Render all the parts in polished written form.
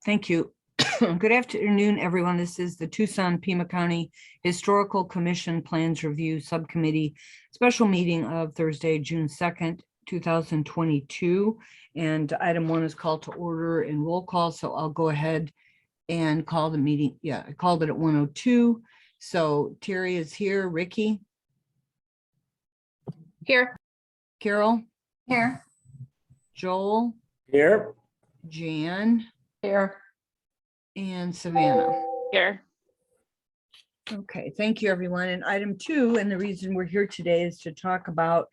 Thank you. Good afternoon, everyone. This is the Tucson-Pima County Historical Commission Plans Review Subcommittee special meeting of Thursday, June 2nd, 2022. And item 1 is called to order and roll call. So I'll go ahead and call the meeting. Yeah, I called it at 1:02. So Terry is here. Ricky? Here. Carol? Here. Joel? Here. Jan? Here. And Savannah. Here. Okay, thank you, everyone. And item 2, and the reason we're here today is to talk about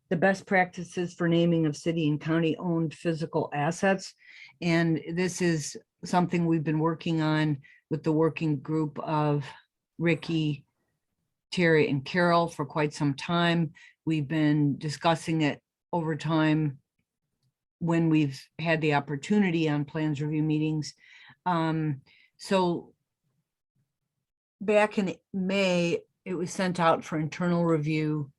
the best practices for naming of city and county owned physical assets. And this is something we've been working on with the working group of Ricky, Terry, and Carol for quite some time. We've been discussing it over time when we've had the opportunity on plans review meetings. So back in May, it was sent out for internal review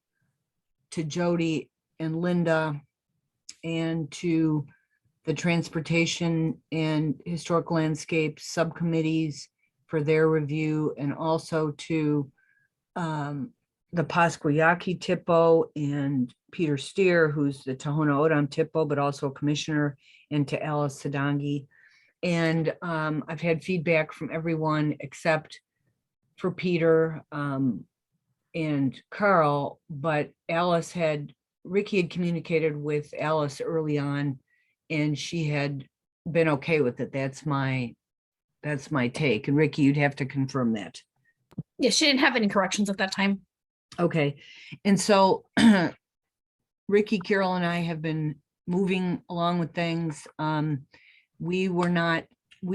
to Jody and Linda and to the Transportation and Historic Landscape subcommittees for their review, and also to the Pasquayaki Tipo and Peter Steer, who's the Tohono O'odham Tipo, but also a commissioner, and to Alice Sadangi. And I've had feedback from everyone except for Peter and Carl, but Ricky had communicated with Alice early on, and she had been okay with it. That's my take. And Ricky, you'd have to confirm that. Yeah, she didn't have any corrections at that time. Okay. And so Ricky, Carol, and I have been moving along with things. We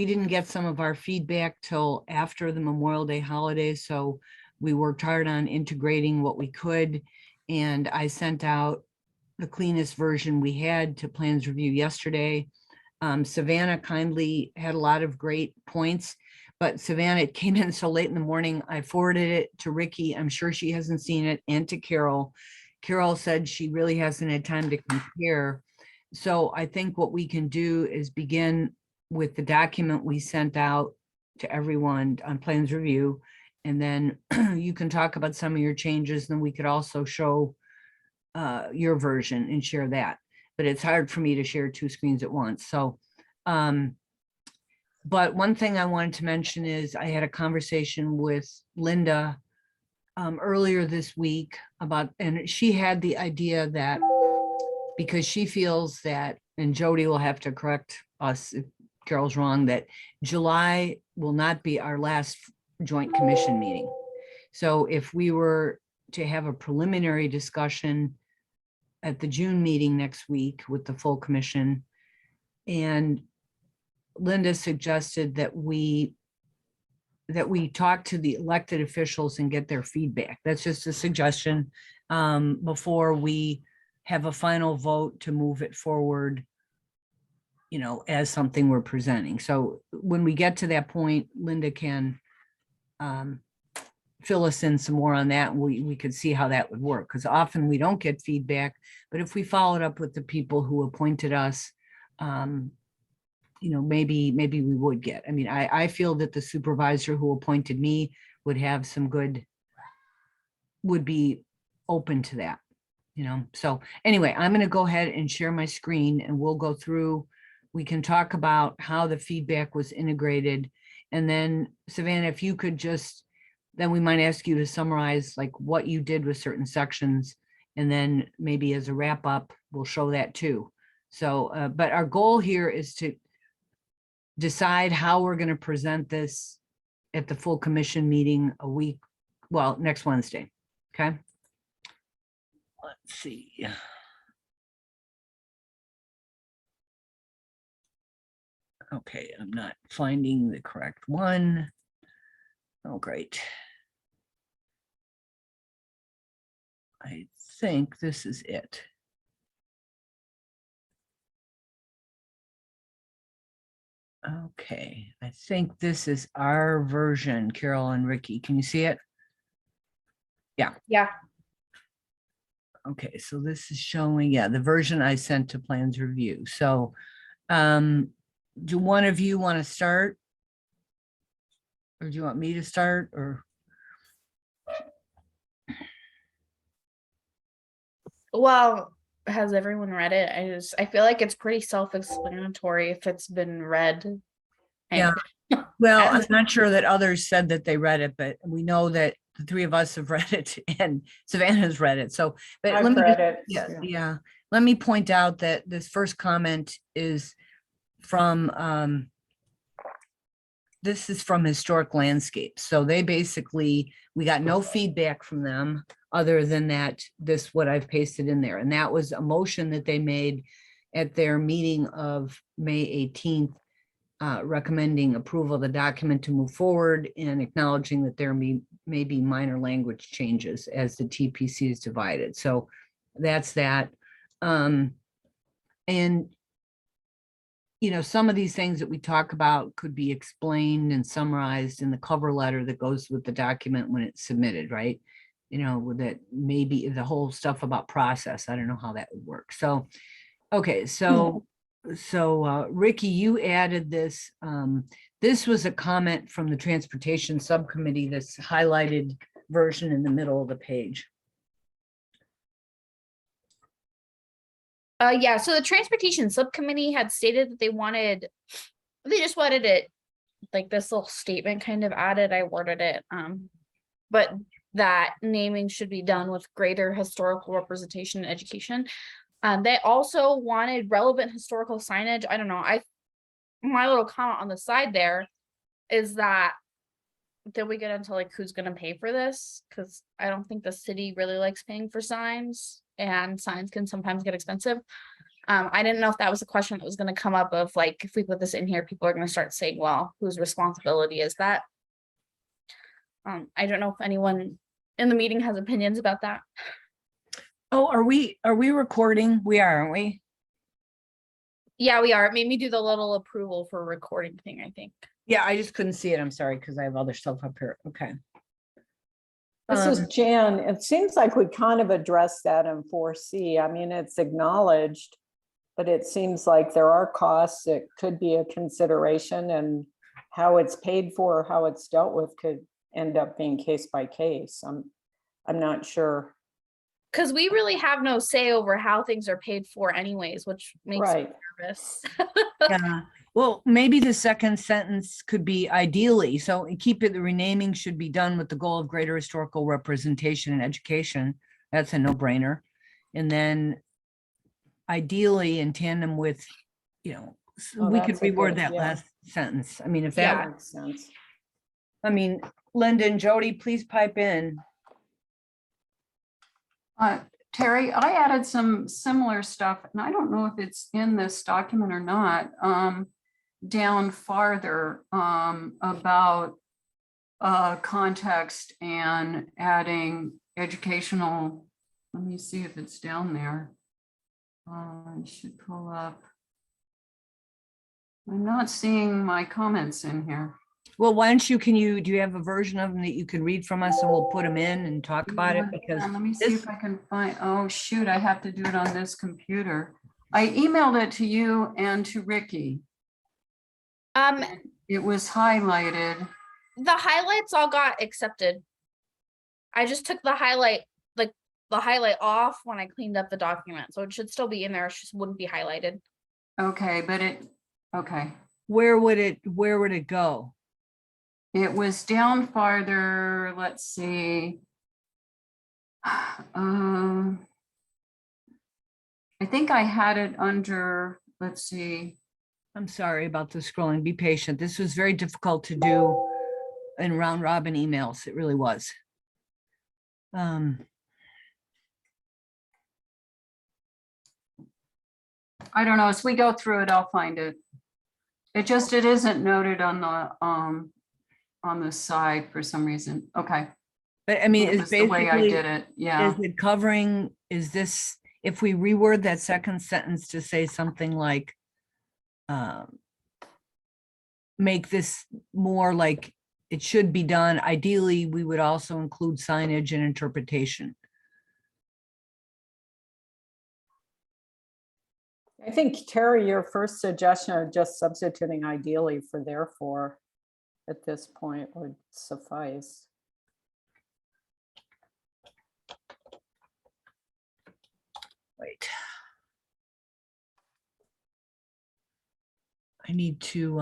didn't get some of our feedback till after the Memorial Day holiday. So we worked hard on integrating what we could. And I sent out the cleanest version we had to plans review yesterday. Savannah kindly had a lot of great points, but Savannah, it came in so late in the morning. I forwarded it to Ricky. I'm sure she hasn't seen it, and to Carol. Carol said she really hasn't had time to compare. So I think what we can do is begin with the document we sent out to everyone on plans review, and then you can talk about some of your changes. Then we could also show your version and share that. But it's hard for me to share 2 screens at once. So, but one thing I wanted to mention is I had a conversation with Linda earlier this week about, and she had the idea that because she feels that, and Jody will have to correct us if Carol's wrong, that July will not be our last joint commission meeting. So if we were to have a preliminary discussion at the June meeting next week with the full commission, and Linda suggested that we talk to the elected officials and get their feedback. That's just a suggestion before we have a final vote to move it forward, as something we're presenting. So when we get to that point, Linda can fill us in some more on that. And we could see how that would work, because often we don't get feedback, but if we followed up with the people who appointed us, maybe we would get. I mean, I feel that the supervisor who appointed me would be open to that, So anyway, I'm going to go ahead and share my screen, and we'll go through. We can talk about how the feedback was integrated. And then Savannah, if you could then we might ask you to summarize like what you did with certain sections. And then maybe as a wrap up, we'll show that too. So, but our goal here is to decide how we're going to present this at the full commission meeting next Wednesday. Okay. Let's see. Okay, I'm not finding the correct one. Oh, great. I think this is it. Okay, I think this is our version, Carol and Ricky. Can you see it? Yeah. Yeah. Okay, so this is showing, the version I sent to plans review. So do one of you want to start? Or do you want me to start or? Well, has everyone read it? I feel like it's pretty self-explanatory if it's been read. Yeah. Well, I'm As- not sure that others said that they read it, but we know that the three of us have read it and Savannah's read it. So, but I've let me, read it. yeah, yeah. yeah. Let me point out that this first comment is from, this is from Historic Landscapes. So they basically, we got no feedback from them other than that, this, what I've pasted in there. And that was a motion that they made at their meeting of May 18th, recommending approval of the document to move forward and acknowledging that there may be minor language changes as the TPC is divided. So that's that. And you know, some of these things that we talk about could be explained and summarized in the cover letter that goes with the document when it's submitted, right? You know, with that maybe the whole stuff about process. I don't know how that would work. So, okay, so Ricky, you added this. This was a comment from the Transportation Subcommittee, this highlighted version in the middle of the page. Yeah, so the Transportation Subcommittee had stated that they just wanted it, like this little statement kind of added, I worded it, but that naming should be done with greater historical representation and education. They also wanted relevant historical signage. I don't know, my little comment on the side there is that then we get into like who's gonna pay for this, because I don't think the city really likes paying for signs, and signs can sometimes get expensive. I didn't know if that was a question that was gonna come up of like, if we put this in here, people are gonna start saying, well, whose responsibility is that? I don't know if anyone in the meeting has opinions about that. Oh, are we recording? We are, aren't we? Yeah, we are. It made me do the little approval for recording thing, I think. Yeah, I just couldn't see it. I'm sorry, because I have other stuff up here. Okay. This is Jan. It seems like we kind of addressed that in 4C. I mean, it's acknowledged, but it seems like there are costs that could be a consideration, and how it's paid for, how it's dealt with could end up being case by case. I'm not sure. Because we really have no say over how things are paid for anyways, which makes me Right. nervous. Yeah, well, maybe the second sentence could be ideally, so keep it, the renaming should be done with the goal of greater historical representation and education. That's a no-brainer. And then ideally in tandem with, you know, Oh, we could that's a reword good- that yeah. last sentence. I mean, if Yeah. that, Makes sense. I mean, Linda and Jody, please pipe in. Terry, I added some similar stuff, and I don't know if it's in this document or not, down farther, about context and adding educational. Let me see if it's down there. I should pull up. I'm not seeing my comments in here. Well, why don't you, do you have a version of them that you can read from us and we'll put them in and talk about it? Because Let me see if I can find, oh, shoot, I have to do it on this computer. I emailed it to you and to Ricky. It was highlighted. The highlights all got accepted. I just took the highlight off when I cleaned up the document, so it should still be in there. It just wouldn't be highlighted. Okay, but okay. where would it go? It was down farther, let's see. I think I had it under, let's see. I'm sorry about the scrolling. Be patient. This was very difficult to do in round robin emails. It really was. I don't know, as we go through it, I'll find it. It isn't noted on the side for some reason. Okay. But I mean, It it's was the way I basically, did it, yeah. is it covering, is this, if we reword that second sentence to say something like, make this more like it should be done, ideally, we would also include signage and interpretation. I think, Terry, your first suggestion of just substituting ideally for therefore at this point would suffice. Wait. I need to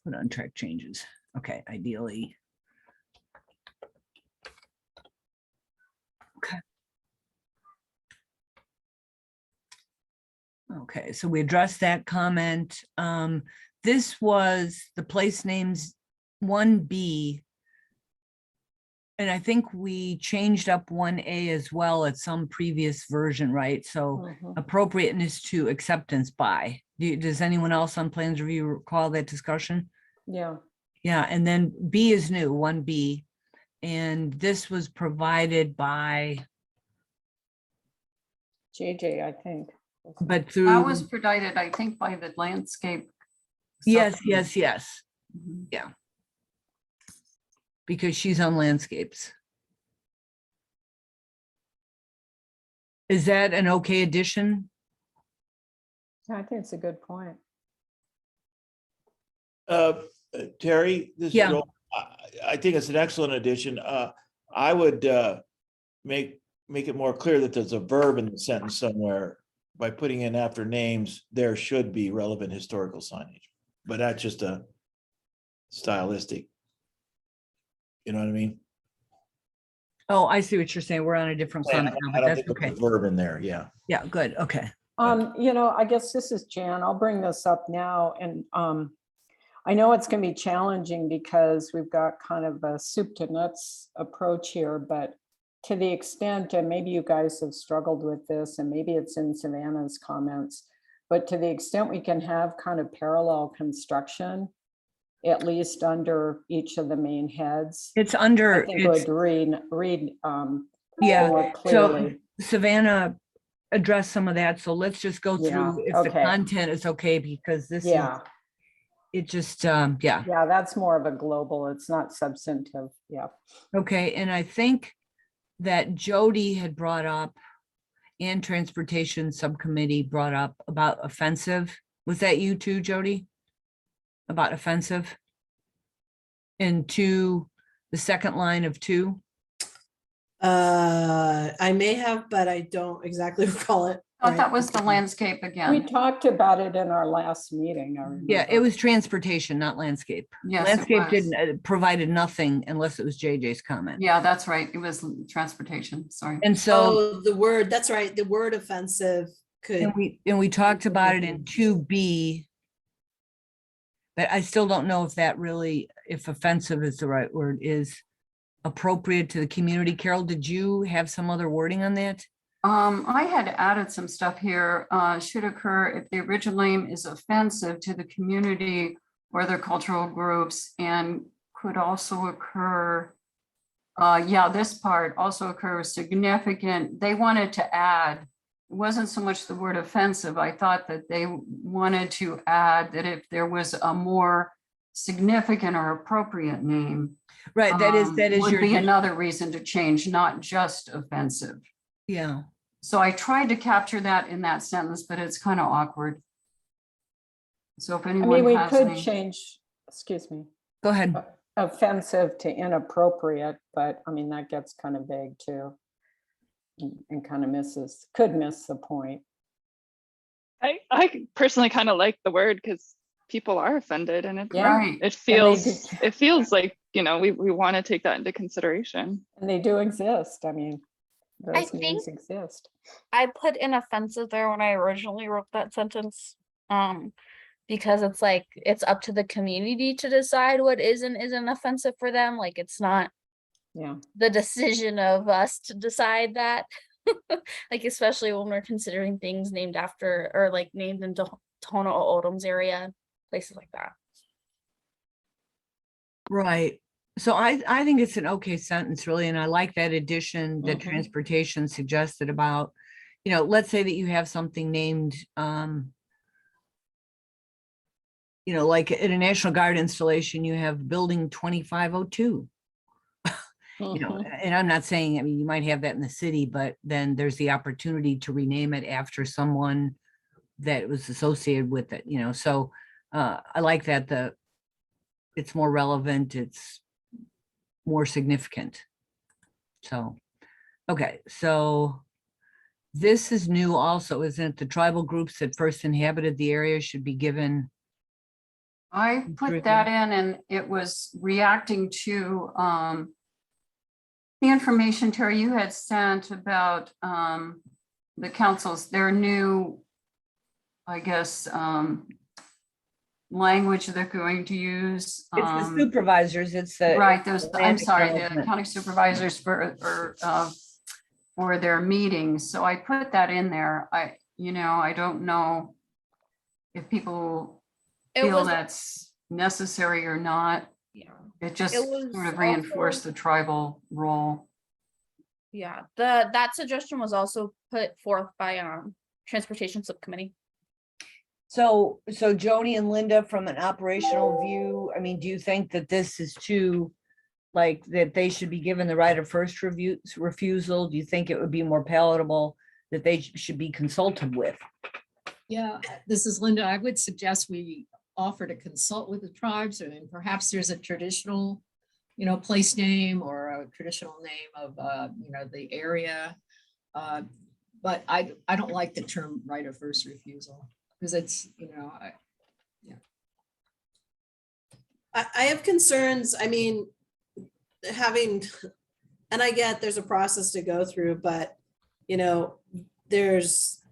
put on track changes. Okay, ideally. Okay. Okay, so we addressed that comment. This was the place names 1B. And I think we changed up 1A as well at some previous version, right? So appropriateness to acceptance by. Does anyone else on plans review recall that discussion? Yeah. Yeah, and then B is new, 1B. And this was provided by, JJ, I think. but through. That was provided, I think, by the landscape. Yes, subcommittee. yes. Mhm. Yeah. Because she's on landscapes. Is that an okay addition? I think it's a good point. Terry, this is Yeah. Joel. I think it's an excellent addition. I would make it more clear that there's a verb in the sentence somewhere by putting in after names, there should be relevant historical signage. But that's just a stylistic. You know what I mean? Oh, I see what you're saying. We're on a different I comment now, but don't that's think okay. there's a verb in there, yeah. Yeah, good. Okay. You know, I guess this is Jan. I'll bring this up now. And I know it's going to be challenging because we've got kind of a soup to nuts approach here, but to the extent, and maybe you guys have struggled with this, and maybe it's in Savannah's comments, but to the extent we can have kind of parallel construction, at least under each of the main heads, It's I under, think it's, would read yeah. more So clearly. Savannah addressed some of that. So let's just go Yeah, through if the okay. content is okay, because this is, Yeah, it just, yeah. yeah, that's more of a global, it's not substantive, yeah. Okay, and I think that Jody had brought up and Transportation Subcommittee brought up about offensive. Was that you too, Jody? About offensive? And two, the second line of 2? I may have, but I don't exactly recall it. I thought that was the landscape We again. talked about it in our last meeting, I remember. Yeah, it was transportation, not landscape. Yes, it Landscape was. didn't, provided nothing unless it was JJ's comment. Yeah, that's right. It was transportation, sorry. And so, Oh, the word, that's right, the word offensive could, and we talked about it in 2B. But I still don't know if that really, if offensive is the right word, is appropriate to the community. Carol, did you have some other wording on that? I had added some stuff here, should occur if the original name is offensive to the community or other cultural groups, and could also occur, yeah, this part also occurs significant. They wanted to add, it wasn't so much the word offensive. I thought that they wanted to add that if there was a more significant or appropriate name. Right, that is Would your, be another reason to change, not just offensive. yeah. So I tried to capture that in that sentence, but it's kind of awkward. So if I mean, anyone we has could any, change, excuse me, Go ahead. offensive to inappropriate, but I mean, that gets kind of vague too. And kind of could miss the point. I personally kind of like the word because people are offended, and Yeah. right, it do. feels like, you know, we want to take that into consideration. And they do exist. I mean, I those names think- exist. I put in offensive there when I originally wrote that sentence. Because it's like, it's up to the community to decide what is and isn't offensive for them. Like, it's not Yeah, the decision of us to decide that. Like, especially when we're considering things named after, or like named in Tohono O'odham's area, places like that. Right. So I think it's an okay sentence, really, and I like that addition that Mhm. transportation suggested about, you know, let's say that you have something named, you know, like at a National Guard installation, you have building 2502. you know, Mhm. and I'm not saying, I mean, you might have that in the city, but then there's the opportunity to rename it after someone that was associated with it, you know, so I like that it's more relevant, it's more significant. So, okay, so this is new also, isn't it? The tribal groups that first inhabited the area should be given. I put that in and it was reacting to the information, Terry, you had sent about the councils, their new, I guess, language they're going to use. It's the supervisors, it's the. Right, those, I'm land sorry, the acknowledgement. county supervisors for their meetings. So I put that in there. I don't know if people It feel was, that's necessary or not. yeah, It just It was sort of reinforced also- the tribal role. yeah, that suggestion was also put forth by Transportation Subcommittee. So Joni and Linda, from an operational view, I mean, do you think that this is too, like, that they should be given the right of first refusal? Do you think it would be more palatable that they should be consulted with? Yeah, this is Linda. I would suggest we offer to consult with the tribes, and perhaps there's a traditional, place name or a traditional name of, the area. But I don't like the term right of first refusal because it's, I have concerns, I mean, and I get there's a process to go through, but, there's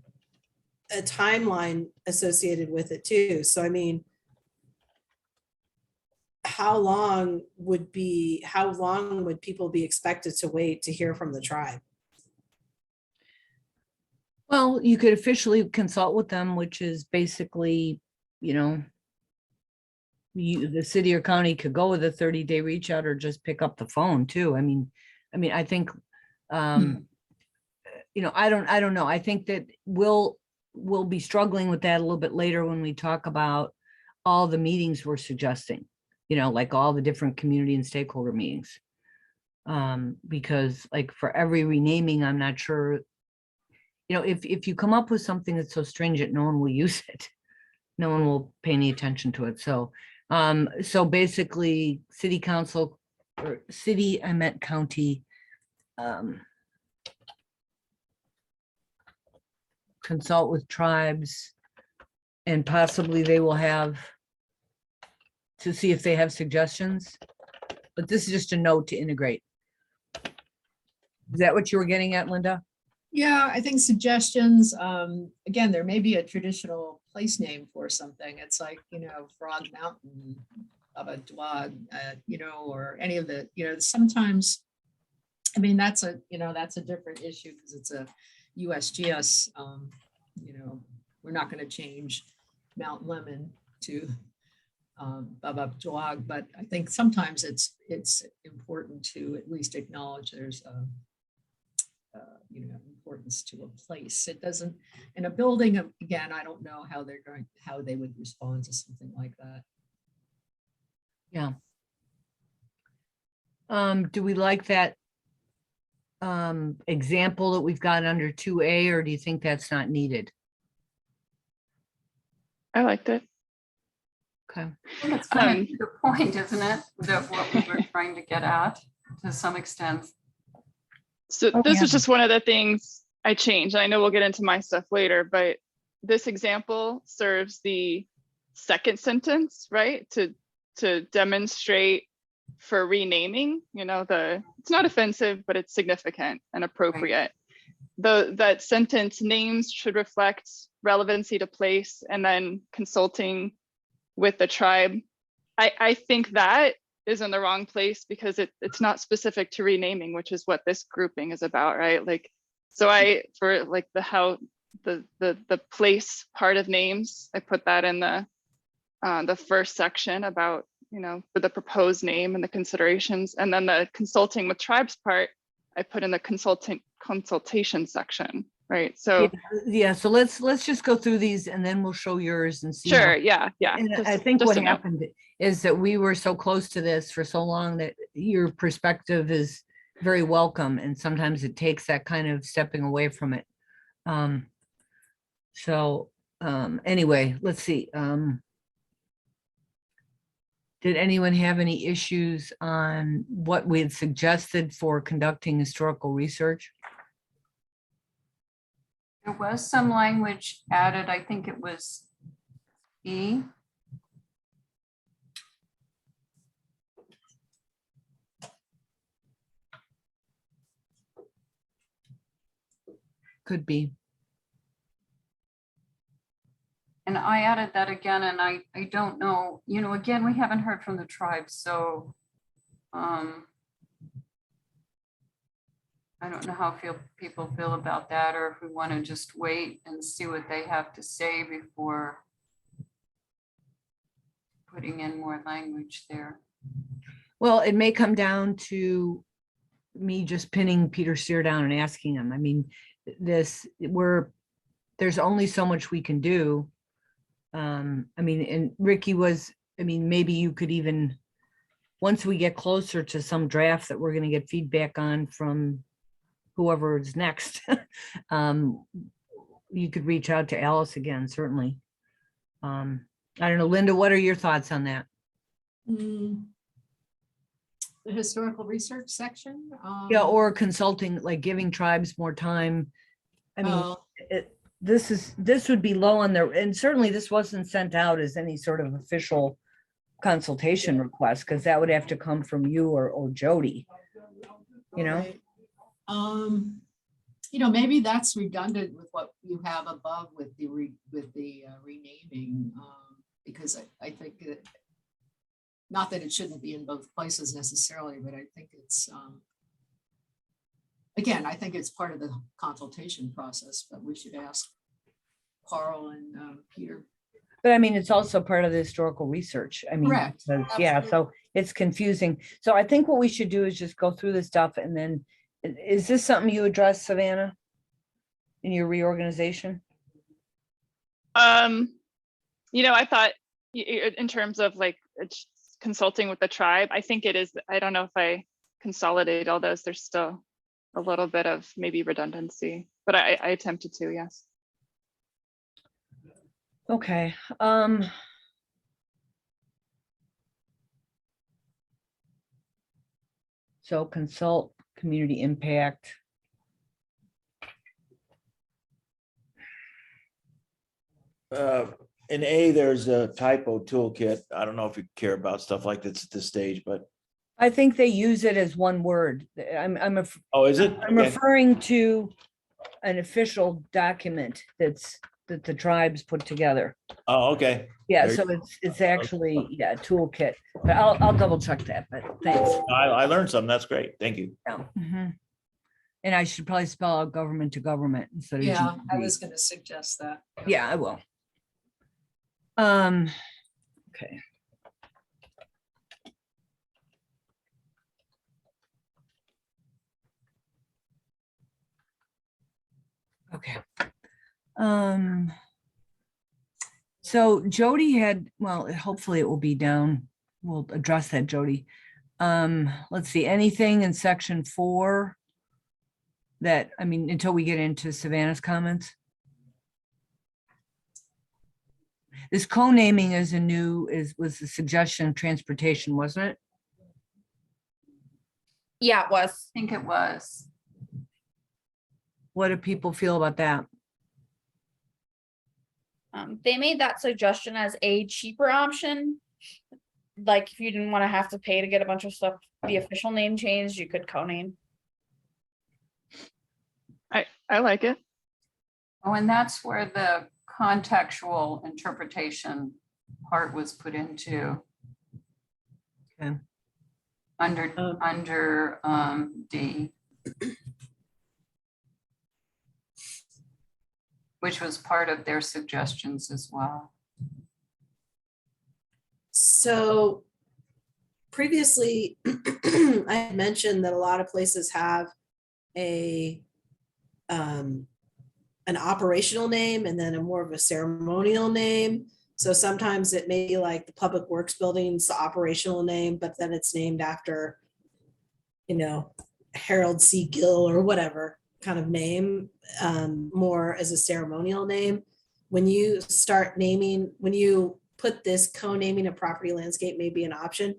a timeline associated with it too. So I mean, how long would people be expected to wait to hear from the tribe? Well, you could officially consult with them, which is basically, the city or county could go with a 30-day reach out or just pick up the phone too. I mean, I think, I don't know. I think that we'll be struggling with that a little bit later when we talk about all the meetings we're suggesting, like all the different community and stakeholder meetings. Because like for every renaming, I'm not sure, if you come up with something that's so stringent, no one will use it. No one will pay any attention to it. So, so basically city council or city, I meant county, consult with tribes, and possibly they will have to see if they have suggestions. But this is just a note to integrate. Is that what you were getting at, Linda? yeah, I think suggestions, again, there may be a traditional place name for something. It's like, Frog Mountain, Abadwag, or any of the, sometimes, I mean, that's a different issue because it's a USGS, we're not going to change Mount Lemon to Bababdwag, but I think sometimes it's important to at least acknowledge there's importance to a place. It doesn't, in a building, again, I don't know how they would respond to something like that. Yeah. Do we like that example that we've got under 2A, or do you think that's not needed? I liked it. Okay. It's kind of the point, isn't it? That what we were trying to get at to some extent. So Oh, this yeah. was just one of the things I changed. I know we'll get into my stuff later, but this example serves the second sentence, right? To demonstrate for renaming, it's not offensive, but it's significant and appropriate. That sentence, names should reflect relevancy to place, and then consulting with the tribe. I think that is in the wrong place because it's not specific to renaming, which is what this grouping is about, right? Like, so for like the place part of names, I put that in the first section about, for the proposed name and the considerations, and then the consulting with tribes part, I put in the consultation section, right? So yeah, so let's just go through these and then we'll show yours and see. how- sure, yeah. And I just- think just what a note. happened is that we were so close to this for so long that your perspective is very welcome, and sometimes it takes that kind of stepping away from it. So anyway, let's see. Did anyone have any issues on what we had suggested for conducting historical research? There was some language added, I think it was E. Could be. And I added that again, and I don't know, again, we haven't heard from the tribe, so I don't know how people feel about that, or if we want to just wait and see what they have to say before putting in more language there. Well, it may come down to me just pinning Peter Steer down and asking him. I mean, there's only so much we can do. I mean, and Ricky maybe you could even, once we get closer to some draft that we're going to get feedback on from whoever is next, you could reach out to Alice again, certainly. I don't know, Linda, what are your thoughts on that? The historical research section? Yeah, or consulting, like giving tribes more time. I mean, this would be low on their, and certainly this wasn't sent out as any sort of official consultation request, because that would have to come from you or Jody, right. Maybe that's redundant with what you have above with the renaming, because I think that, not that it shouldn't be in both places necessarily, but I think it's, again, I think it's part of the consultation process, but we should ask Carl and Peter. but I mean, it's also part of the historical research. I mean, Correct. yeah, so it's confusing. So I think what we should do is just go through this stuff, and then, is this something you address, Savannah, in your reorganization? I thought in terms of like consulting with the tribe, I think it is, I don't know if I consolidate all those, there's still a little bit of maybe redundancy, but I attempted to, yes. Okay. So consult community impact. In A, there's a typo toolkit. I don't know if you care about stuff like this at this stage, but. I think they use it as one word. Oh, is it? I'm Okay. referring to an official document that the tribes put together. Oh, okay. Yeah, There so it's actually, yeah, toolkit, but I'll double check that, but thanks. I learned something. That's great. Thank you. Yeah. Mhm. And I should probably spell out government to government instead of. Yeah, I GTV. was going to suggest that. Yeah, I will. Okay. Okay. So Jody had, well, hopefully it will be down. We'll address that, Jody. Let's see, anything in section 4 that, I mean, until we get into Savannah's comments? This co-naming was a suggestion of transportation, wasn't it? Yeah, it was. I think it was. What do people feel about that? They made that suggestion as a cheaper option. Like if you didn't want to have to pay to get a bunch of stuff, the official name changed, you could co-name. I like it. Oh, and that's where the contextual interpretation part was put into. Okay. Under D. Which was part of their suggestions as well. So previously, I had mentioned that a lot of places have an operational name and then a more of a ceremonial name. So sometimes it may be like the Public Works Building's the operational name, but then it's named after, Harold C. Gill or whatever kind of name, more as a ceremonial name. When you start naming, when you put this co-naming a property landscape may be an option.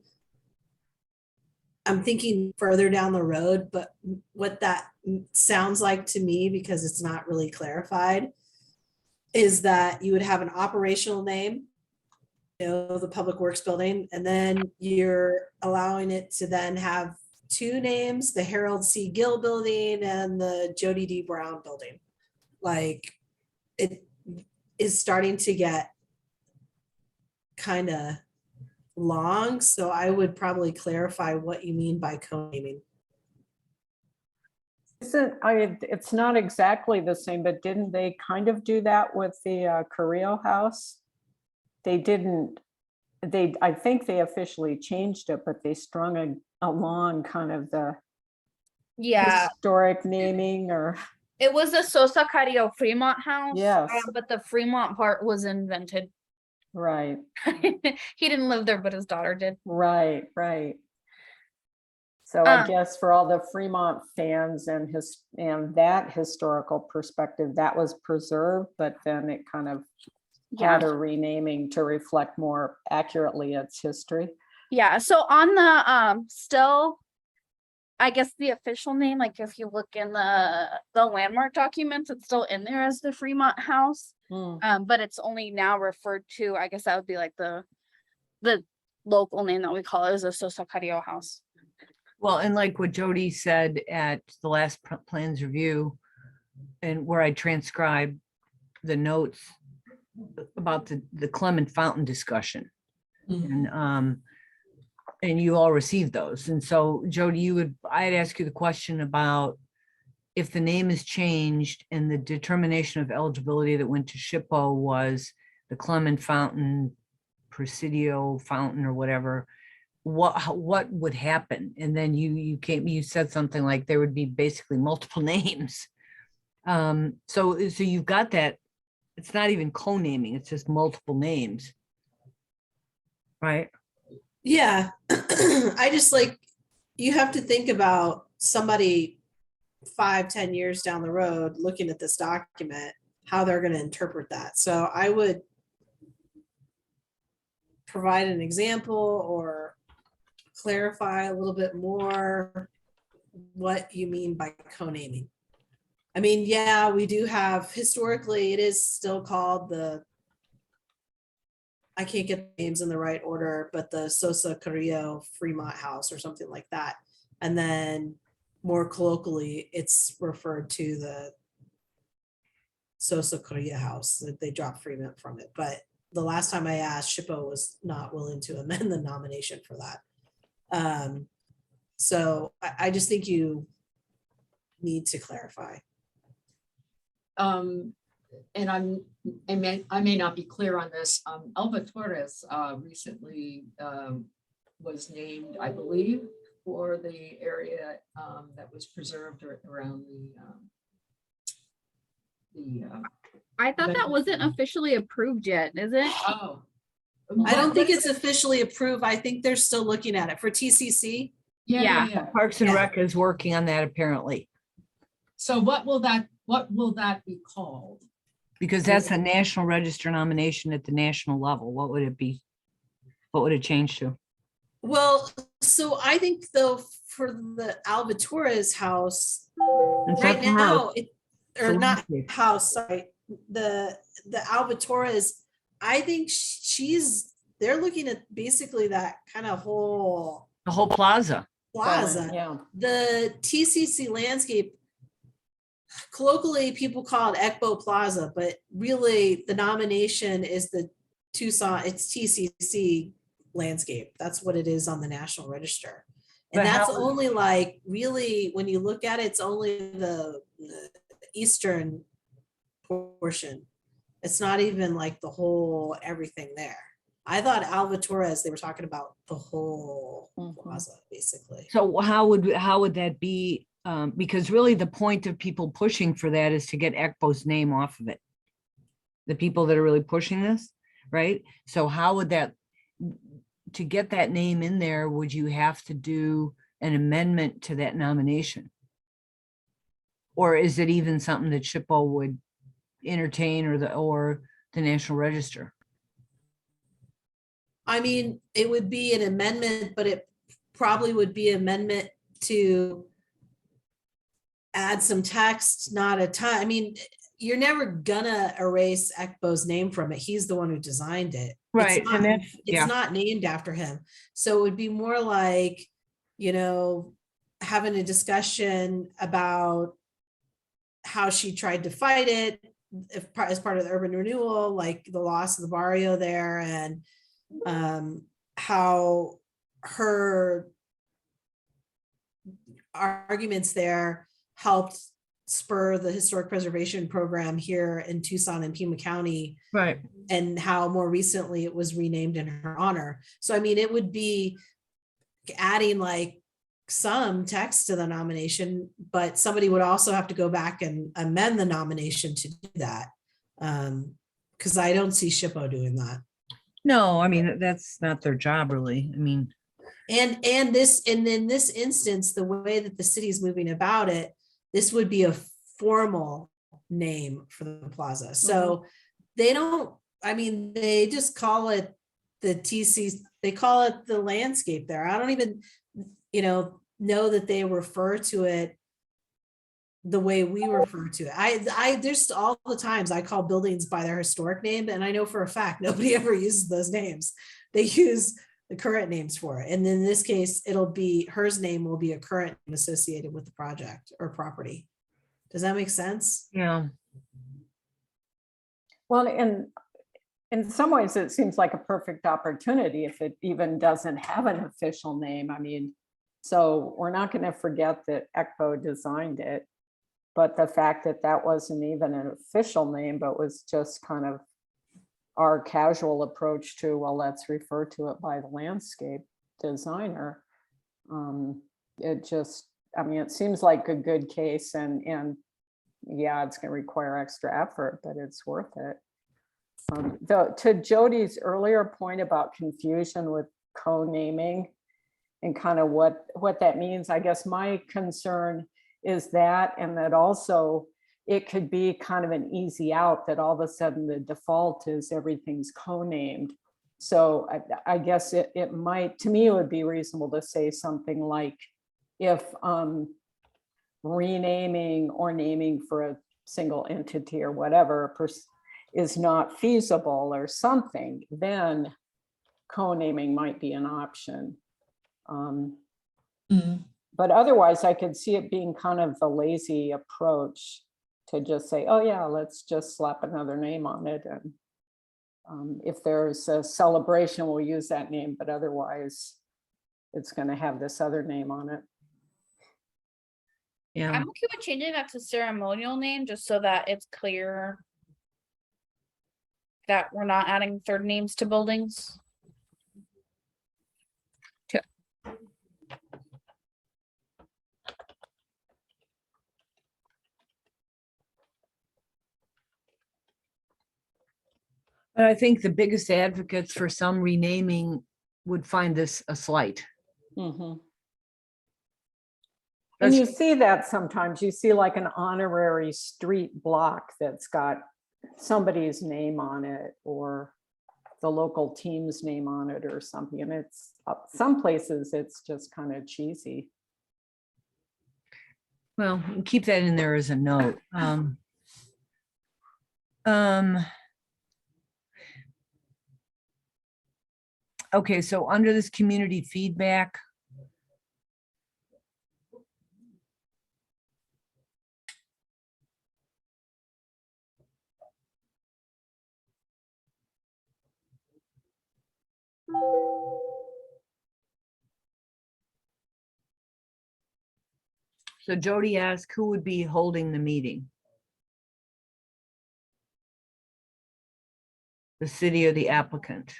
I'm thinking further down the road, but what that sounds like to me, because it's not really clarified, is that you would have an operational name, the Public Works Building, and then you're allowing it to then have two names, the Harold C. Gill Building and the Jody D. Brown Building. Like, it is starting to get kind of long, so I would probably clarify what you mean by co-naming. It's not exactly the same, but didn't they kind of do that with the Carrillo House? They didn't, I think they officially changed it, but they strung along kind of the Yeah, historic naming or, it was the Sosa Carrillo Fremont House. Yes. But the Fremont part was invented. right, He didn't live there, but his daughter did. right. So I Um, guess for all the Fremont fans and that historical perspective, that was preserved, but then it kind of had a renaming to reflect more accurately its history. Yeah, so on the still, I guess the official name, like if you look in the landmark documents, it's still in there as the Fremont House. But it's only now referred to, I guess that would be like the local name that we call it is the Sosa Carrillo House. Well, and like what Jody said at the last plans review, and where I transcribed the notes about the Clement Fountain discussion. And you all received those. And so Jody, I'd ask you the question about if the name is changed and the determination of eligibility that went to SHPO was the Clement Fountain, Presidio Fountain or whatever, what would happen? And then you said something like there would be basically multiple names. So you've got that. It's not even co-naming, it's just multiple names. Right? Yeah. I just you have to think about somebody 5-10 years down the road looking at this document, how they're going to interpret that. So I would provide an example or clarify a little bit more what you mean by co-naming. I mean, yeah, we do have, historically, it is still called I can't get the names in the right order, but the Sosa Carrillo Fremont House or something like that. And then more colloquially, it's referred to the Sosa Carrillo House, that they dropped Fremont from it. But the last time I asked, SHPO was not willing to amend the nomination for that. So I just think you need to clarify. And I may not be clear on this. Alba Torres recently was named, I believe, for the area that was preserved around I thought that wasn't officially approved yet, is it? Oh. I don't think it's officially approved. I think they're still looking at it for TCC. Yeah. Parks and Yeah. Rec is working on that apparently, So what will that be called? because that's a National Register nomination at the national level. What would it be? What would it change to? Well, so I think though for the Alba Torres house, It's right not the now, house, or the not landscape. house, sorry, the Alba Torres, I think they're looking at basically that kind of whole The whole plaza. plaza. Yeah. The TCC landscape, colloquially, people call it Ekbo Plaza, but really the nomination is the Tucson, it's TCC landscape. That's what it is on the National Register. And But that's how- only really, when you look at it, it's only the eastern portion. It's not even like the whole everything there. I thought Alba Torres, they were talking about the whole plaza, basically. So how would that be? Because really the point of people pushing for that is to get ECBO's name off of it. The people that are really pushing this, right? So how would that, to get that name in there, would you have to do an amendment to that nomination? Or is it even something that SHPO would entertain, or the National Register? I mean, it would be an amendment, but it probably would be amendment to add some text, not a ton. I mean, you're never gonna erase Ekbo's name from it. He's the one who designed it. Right, It's not, and that's, yeah, it's not named after him. So it would be more like, you know, having a discussion about how she tried to fight it as part of the urban renewal, like the loss of the barrio there, and how her arguments there helped spur the historic preservation program here in Tucson and Pima County, right. and how more recently it was renamed in her honor. So, I mean, it would be adding like some text to the nomination, but somebody would also have to go back and amend the nomination to do that. Because I don't see SHPO doing that. No, I mean, that's not their job, really. I mean, And in this instance, the way that the city's moving about it, this would be a formal name for the plaza. So they don't, I mean, they just call it the TC, they call it the landscape there. I don't even, know that they refer to it the way we refer to it. I there's all the times I call buildings by their historic name, and I know for a fact nobody ever uses those names. They use the current names for it. And in this case, it'll be, hers name will be a current name associated with the project or property. Does that make sense? yeah, Well, in some ways, it seems like a perfect opportunity if it even doesn't have an official name. I mean, so we're not going to forget that Ekbo designed it, but the fact that that wasn't even an official name, but was just kind of our casual approach to, well, let's refer to it by the landscape designer. It just, I mean, it seems like a good case, and yeah, it's going to require extra effort, but it's worth it. To Jody's earlier point about confusion with co-naming and kind of what that means, I guess my concern is that, and that also it could be kind of an easy out, that all of a sudden the default is everything's co-named. So I guess it might, to me, it would be reasonable to say something like, if renaming or naming for a single entity or whatever is not feasible or something, then co-naming might be an option. But otherwise, I could see it being kind of the lazy approach to just say, oh yeah, let's just slap another name on it. And if there's a celebration, we'll use that name, but otherwise it's going to have this other name on it. yeah. I'm okay with changing that to ceremonial name, just so that it's clear that we're not adding third names to buildings. But I think the biggest advocates for some renaming would find this a slight. And That's- you see that sometimes. You see like an honorary street block that's got somebody's name on it, or the local team's name on it or something. And it's some places it's just kind of cheesy. Well, keep that in there as a note. Okay, so under this community feedback, so Jody asked who would be holding the meeting? The city or the applicant?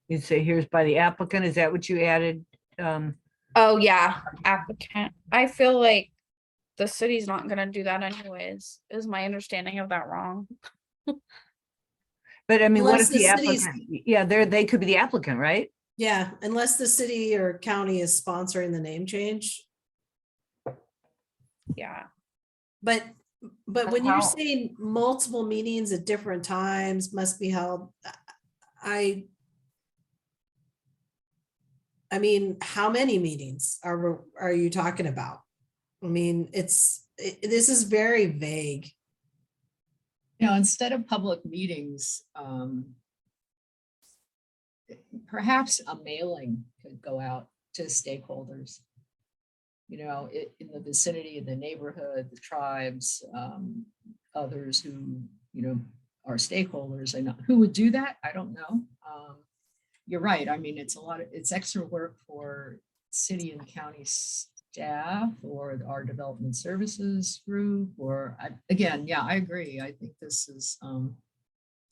You'd say here's by the applicant. Is that what you added? Oh yeah, applicant. I feel like the city's not gonna do that anyways. Is my understanding of that wrong? But I mean, what Unless if the the city's- applicant, yeah, they could be the applicant, right? Yeah, unless the city or county is sponsoring the name change. Yeah. But when how- you're saying multiple meetings at different times must be held, I mean, how many meetings are you talking about? I mean, this is very vague. You know, instead of public meetings, perhaps a mailing could go out to stakeholders. You know, in the vicinity, in the neighborhood, the tribes, others who, you know, are stakeholders. And who would do that? I don't know. You're right. I mean, it's extra work for city and county staff or our development services group, or again, yeah, I agree. I think this is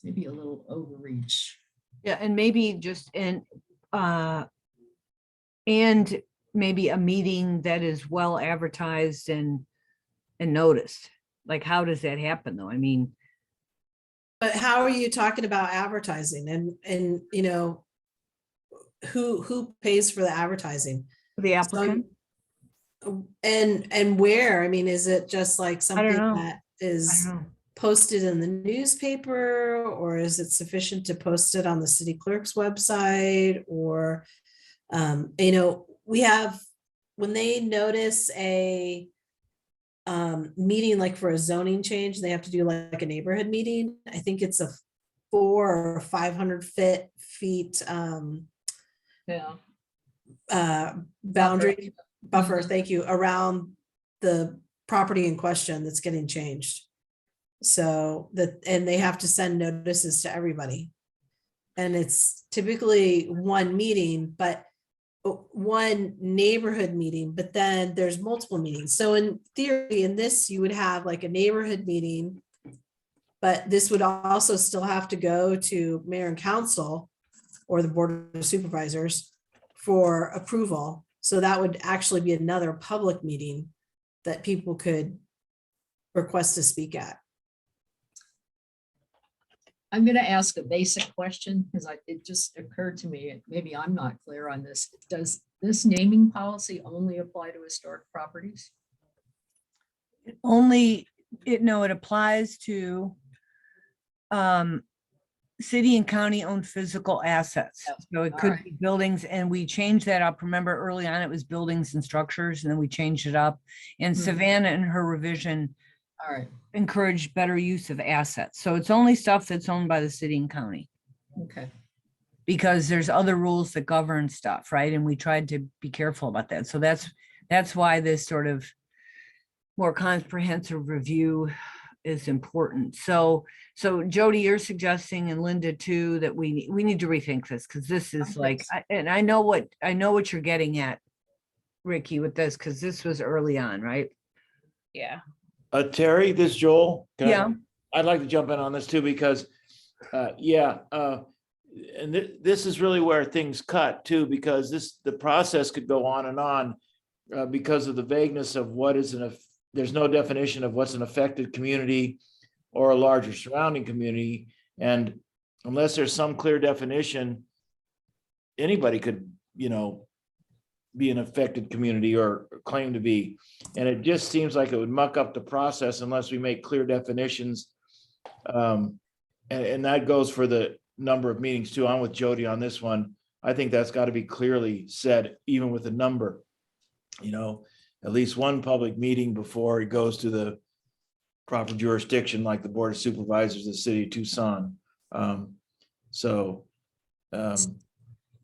maybe a little overreach. Yeah, and maybe just and maybe a meeting that is well advertised and noticed. Like, how does that happen though? I mean, But how are you talking about advertising and you know, who pays for the advertising? the applicant, And where? I mean, is it just like something know. that I is don't know. posted in the newspaper, or is it sufficient to post it on the city clerk's website? Or you know, we have, when they notice a meeting like for a zoning change, they have to do like a neighborhood meeting. I think it's a 400 or 500 feet Yeah. boundary buffer, Mhm. thank you, around the property in question that's getting changed. So that, and they have to send notices to everybody. And it's typically one meeting, but one neighborhood meeting, but then there's multiple meetings. So in theory, in this, you would have like a neighborhood meeting, but this would also still have to go to mayor and council or the board of supervisors for approval. So that would actually be another public meeting that people could request to speak at. I'm going to ask a basic question because it just occurred to me, and maybe I'm not clear on this. Does this naming policy only apply to historic properties? Only, it applies to city and county owned physical assets. Oh, So it all could right. be buildings, and we changed that up. Remember early on, it was buildings and structures, and then we changed it up. And Hmm. Savannah in her revision All right, encouraged better use of assets. So it's only stuff that's owned by the city and county, okay. because there's other rules that govern stuff, right? And we tried to be careful about that. So that's why this sort of more comprehensive review is important. So Jody, you're suggesting, and Linda too, that we need to rethink this, because this is like, and I know what you're getting at, Ricky, with this, because this was early on, right? Yeah. Terry, this is Joel. Can I- Yeah. I'd like to jump in on this too, because, and this is really where things cut too, because the process could go on and on because of the vagueness of what is there's no definition of what's an affected community or a larger surrounding community. And unless there's some clear definition, anybody could, be an affected community or claim to be. And it just seems like it would muck up the process unless we make clear definitions. And that goes for the number of meetings too. I'm with Jody on this one. I think that's got to be clearly said, even with a number, at least one public meeting before it goes to the proper jurisdiction, like the Board of Supervisors of the City of Tucson.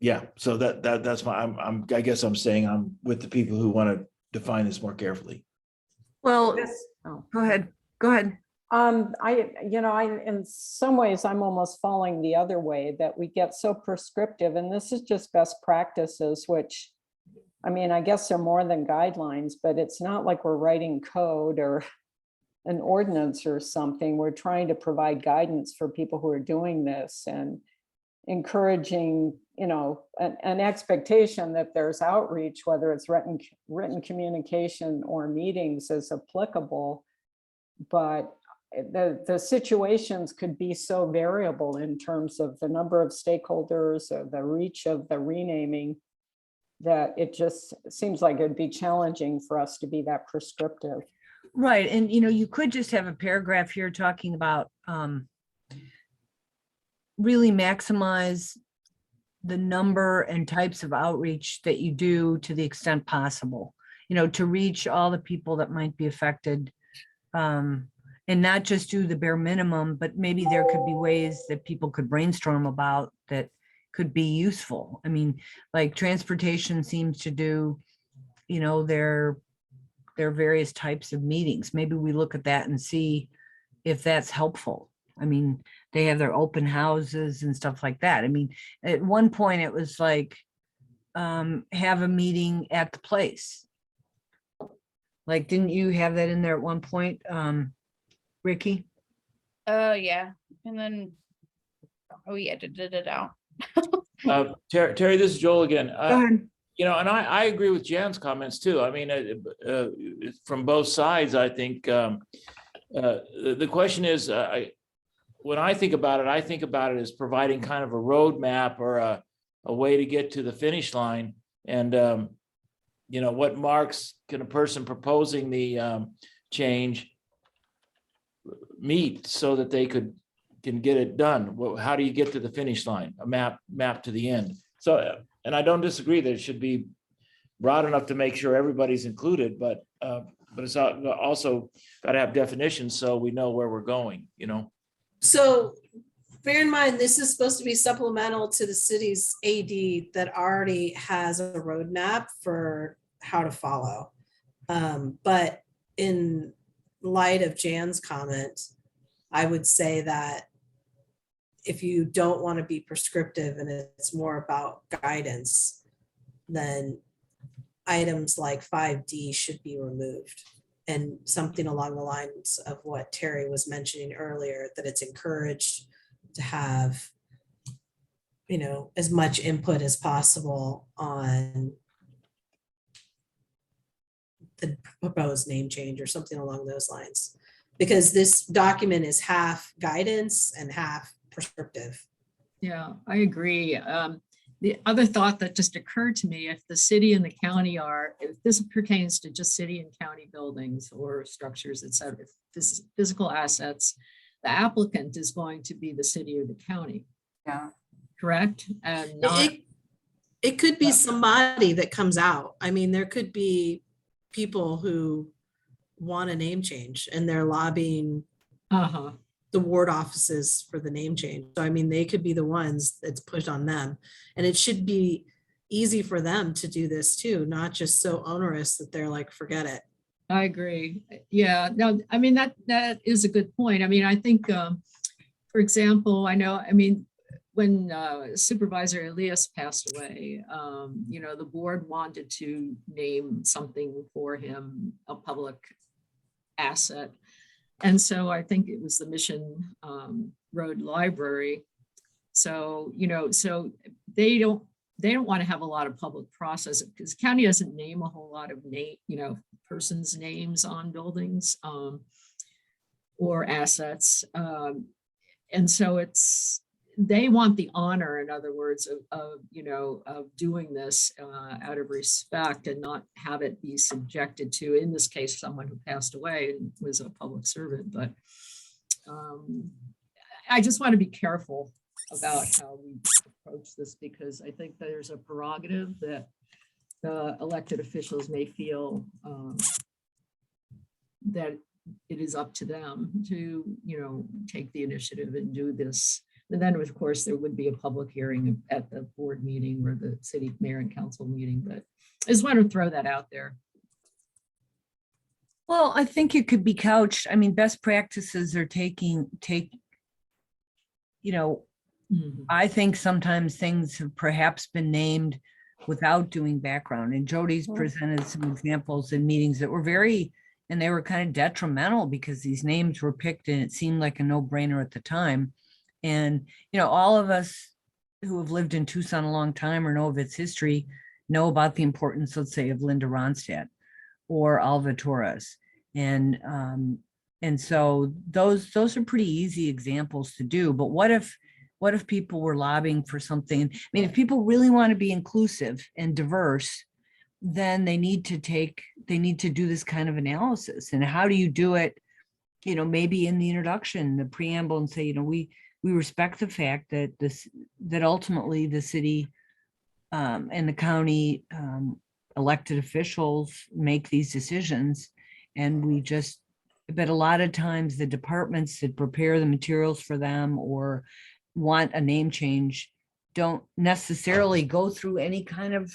Yeah, so that's my, I guess I'm saying I'm with the people who want to define this more carefully. Well, Yes. go ahead. In some ways, I'm almost falling the other way, that we get so prescriptive, and this is just best practices, which, I mean, I guess they're more than guidelines, but it's not like we're writing code or an ordinance or something. We're trying to provide guidance for people who are doing this and encouraging, an expectation that there's outreach, whether it's written communication or meetings, is applicable. But the situations could be so variable in terms of the number of stakeholders or the reach of the renaming, that it just seems like it'd be challenging for us to be that prescriptive. Right, and you could just have a paragraph here talking about really maximize the number and types of outreach that you do to the extent possible, to reach all the people that might be affected. And not just do the bare minimum, but maybe there could be ways that people could brainstorm about that could be useful. I mean, like transportation seems to do, their various types of meetings. Maybe we look at that and see if that's helpful. I mean, they have their open houses and stuff like that. I mean, at one point it was like, have a meeting at the place. Like, didn't you have that in there at one point, Ricky? Oh, yeah. And then we edited it out. Terry, this is Joel again. Go ahead. And I agree with Jan's comments too. I mean, from both sides, I think the question is, when I think about it as providing kind of a roadmap or a way to get to the finish line. And, what marks can a person proposing the change meet so that they can get it done? How do you get to the finish line? A map to the end. So, and I don't disagree that it should be broad enough to make sure everybody's included, but it's also got to have definitions so we know where we're going, So bear in mind, this is supposed to be supplemental to the city's AD that already has a roadmap for how to follow. But in light of Jan's comment, I would say that if you don't want to be prescriptive and it's more about guidance, then items like 5D should be removed. And something along the lines of what Terry was mentioning earlier, that it's encouraged to have, as much input as possible on the proposed name change or something along those lines. Because this document is half guidance and half prescriptive. Yeah, I agree. The other thought that just occurred to me, if the city and the county if this pertains to just city and county buildings or structures, et cetera, physical assets, the applicant is going to be the city or the county. Yeah. Correct? And not, It could be somebody that comes out. I mean, there could be people who want a name change and they're lobbying the ward offices for the name change. So, I mean, they could be the ones that's pushed on them. And it should be easy for them to do this too, not just so onerous that they're like, forget it. I agree. Yeah, no, I mean, that is a good point. I mean, I think, for example, when Supervisor Elias passed away, the board wanted to name something for him, a public asset. And so I think it was the Mission Road Library. So, so they don't want to have a lot of public process because county doesn't name a whole lot of persons' names on buildings or assets. And so they want the honor, in other words, of doing this out of respect and not have it be subjected to, in this case, someone who passed away and was a public servant. But I just want to be careful about how we approach this because I think there's a prerogative that the elected officials may feel that it is up to them to, take the initiative and do this. And then, of course, there would be a public hearing at the board meeting or the city mayor and council meeting, but I just want to throw that out there. Well, I think it could be couched. I mean, best practices are I think sometimes things have perhaps been named without doing background. And Jody's presented some examples in meetings that were and they were kind of detrimental because these names were picked and it seemed like a no-brainer at the time. And, all of us who have lived in Tucson a long time or know of its history know about the importance, let's say, of Linda Ronstadt or Alva Torres. And, And so those are pretty easy examples to do. But what if people were lobbying for something? I mean, if people really want to be inclusive and diverse, then they need to do this kind of analysis. And how do you do it? Maybe in the introduction, the preamble, and say, we respect the fact that that ultimately the city and the county elected officials make these decisions. And but a lot of times the departments that prepare the materials for them or want a name change don't necessarily go through any kind of,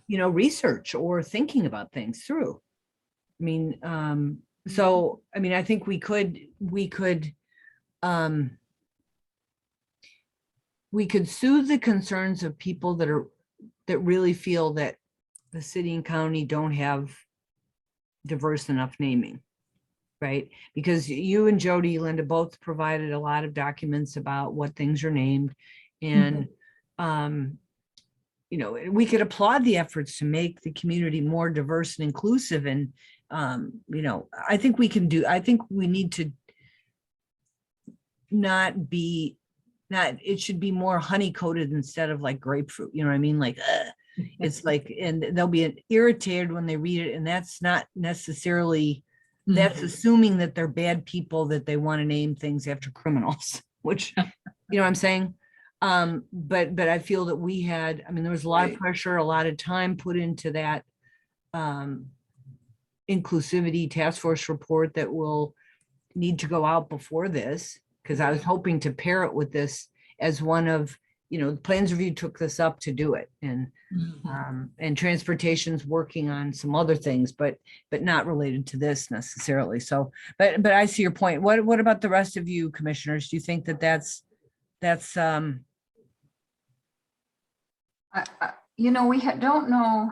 research or thinking about things through. I mean, so, I mean, I think we could soothe the concerns of people that really feel that the city and county don't have diverse enough naming, right? Because you and Jody, Linda, both provided a lot of documents about what things are named. And, we could applaud the efforts to make the community more diverse and inclusive. And, I think we need to it should be more honey coated instead of like grapefruit, you know what I mean? Like, it's like, and they'll be irritated when they read it. And that's not necessarily, that's assuming that they're bad people, that they want to name things after criminals, which, you know what I'm saying? But I feel that there was a lot of pressure, a lot of time put into that inclusivity task force report that will need to go out before this, because I was hoping to pair it with this as one of, the plans review took this up to do it. And transportation's working on some other things, but not related to this necessarily. So, but I see your point. What about the rest of you commissioners? Do you think that that's we don't know.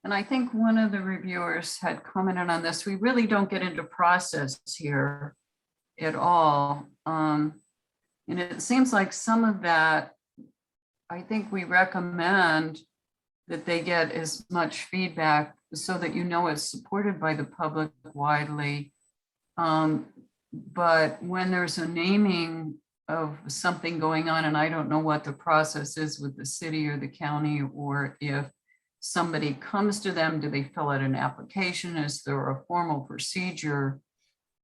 And I think one of the reviewers had commented on this. We really don't get into process here at all. And it seems like some of that, I think we recommend that they get as much feedback so that it's supported by the public widely. But when there's a naming of something going on, and I don't know what the process is with the city or the county, or if somebody comes to them, do they fill out an application? Is there a formal procedure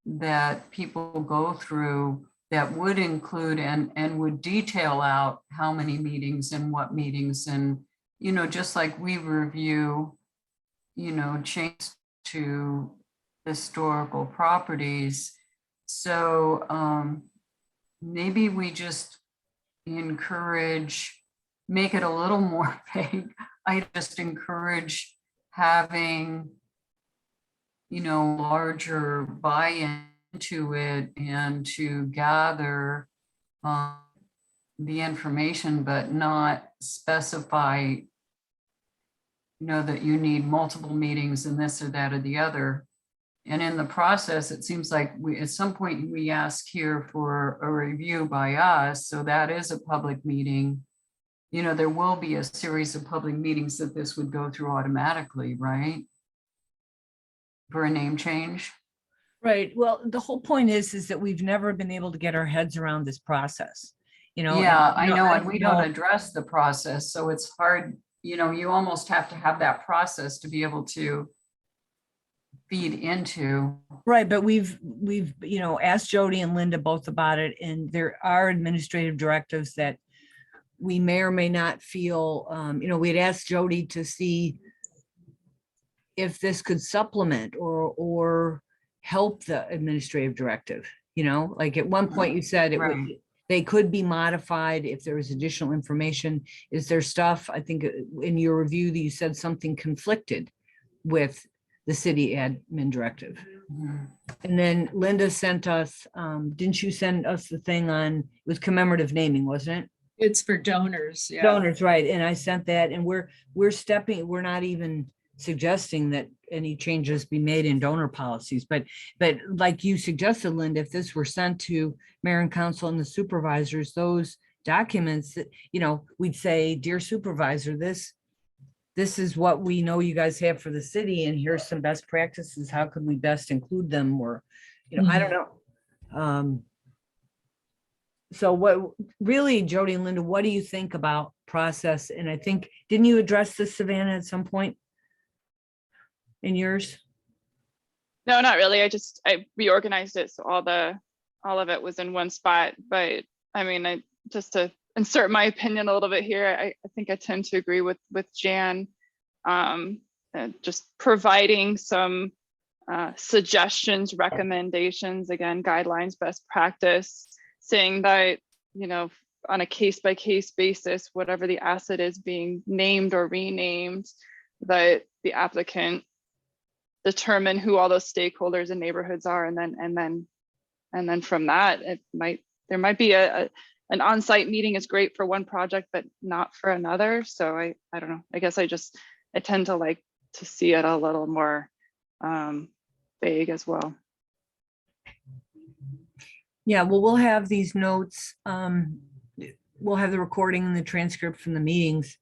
that people go through that would include and would detail out how many meetings and what meetings? And, just like we review, change to historical properties. So maybe we just make it a little more vague. I just encourage having, larger buy-in to it and to gather the information, but not specify, that you need multiple meetings and this or that or the other. And in the process, it seems like at some point we ask here for a review by us. So that is a public meeting. There will be a series of public meetings that this would go through automatically, right? For a name change. right? Well, the whole point is that we've never been able to get our heads around this process, Yeah, I know, and we don't address the process. So it's hard, you almost have to have that process to be able to feed into. Right, but we've asked Jody and Linda both about it, and there are administrative directives that we may or may not feel, we had asked Jody to see if this could supplement or help the administrative directive, like at one point you said they could be modified if there was additional information. Is there stuff, I think in your review that you said something conflicted with the city admin directive? And then Linda sent us, didn't you send us the thing on, it was commemorative naming, wasn't it? It's for donors. Yeah. Donors, right. And I sent that, and we're not even suggesting that any changes be made in donor policies, but like you suggested, Linda, if this were sent to mayor and council and the supervisors, those documents that, we'd say, dear supervisor, this this is what we know you guys have for the city, and here's some best practices. How could we best include them? Or, I don't know. So what really, Jody and Linda, what do you think about process? And I think, didn't you address this, Savannah, at some point in yours? No, not really. I reorganized it so all of it was in one spot. But I mean, just to insert my opinion a little bit here, I think I tend to agree with Jan. Just providing some suggestions, recommendations, again, guidelines, best practice, saying that, on a case-by-case basis, whatever the asset is being named or renamed, that the applicant determine who all those stakeholders and neighborhoods are, and then from that, there might be an on-site meeting is great for one project, but not for another. So I don't know. I guess I tend to like to see it a little more vague as well. Yeah, well, we'll have these notes. We'll have the recording and the transcript from the meetings,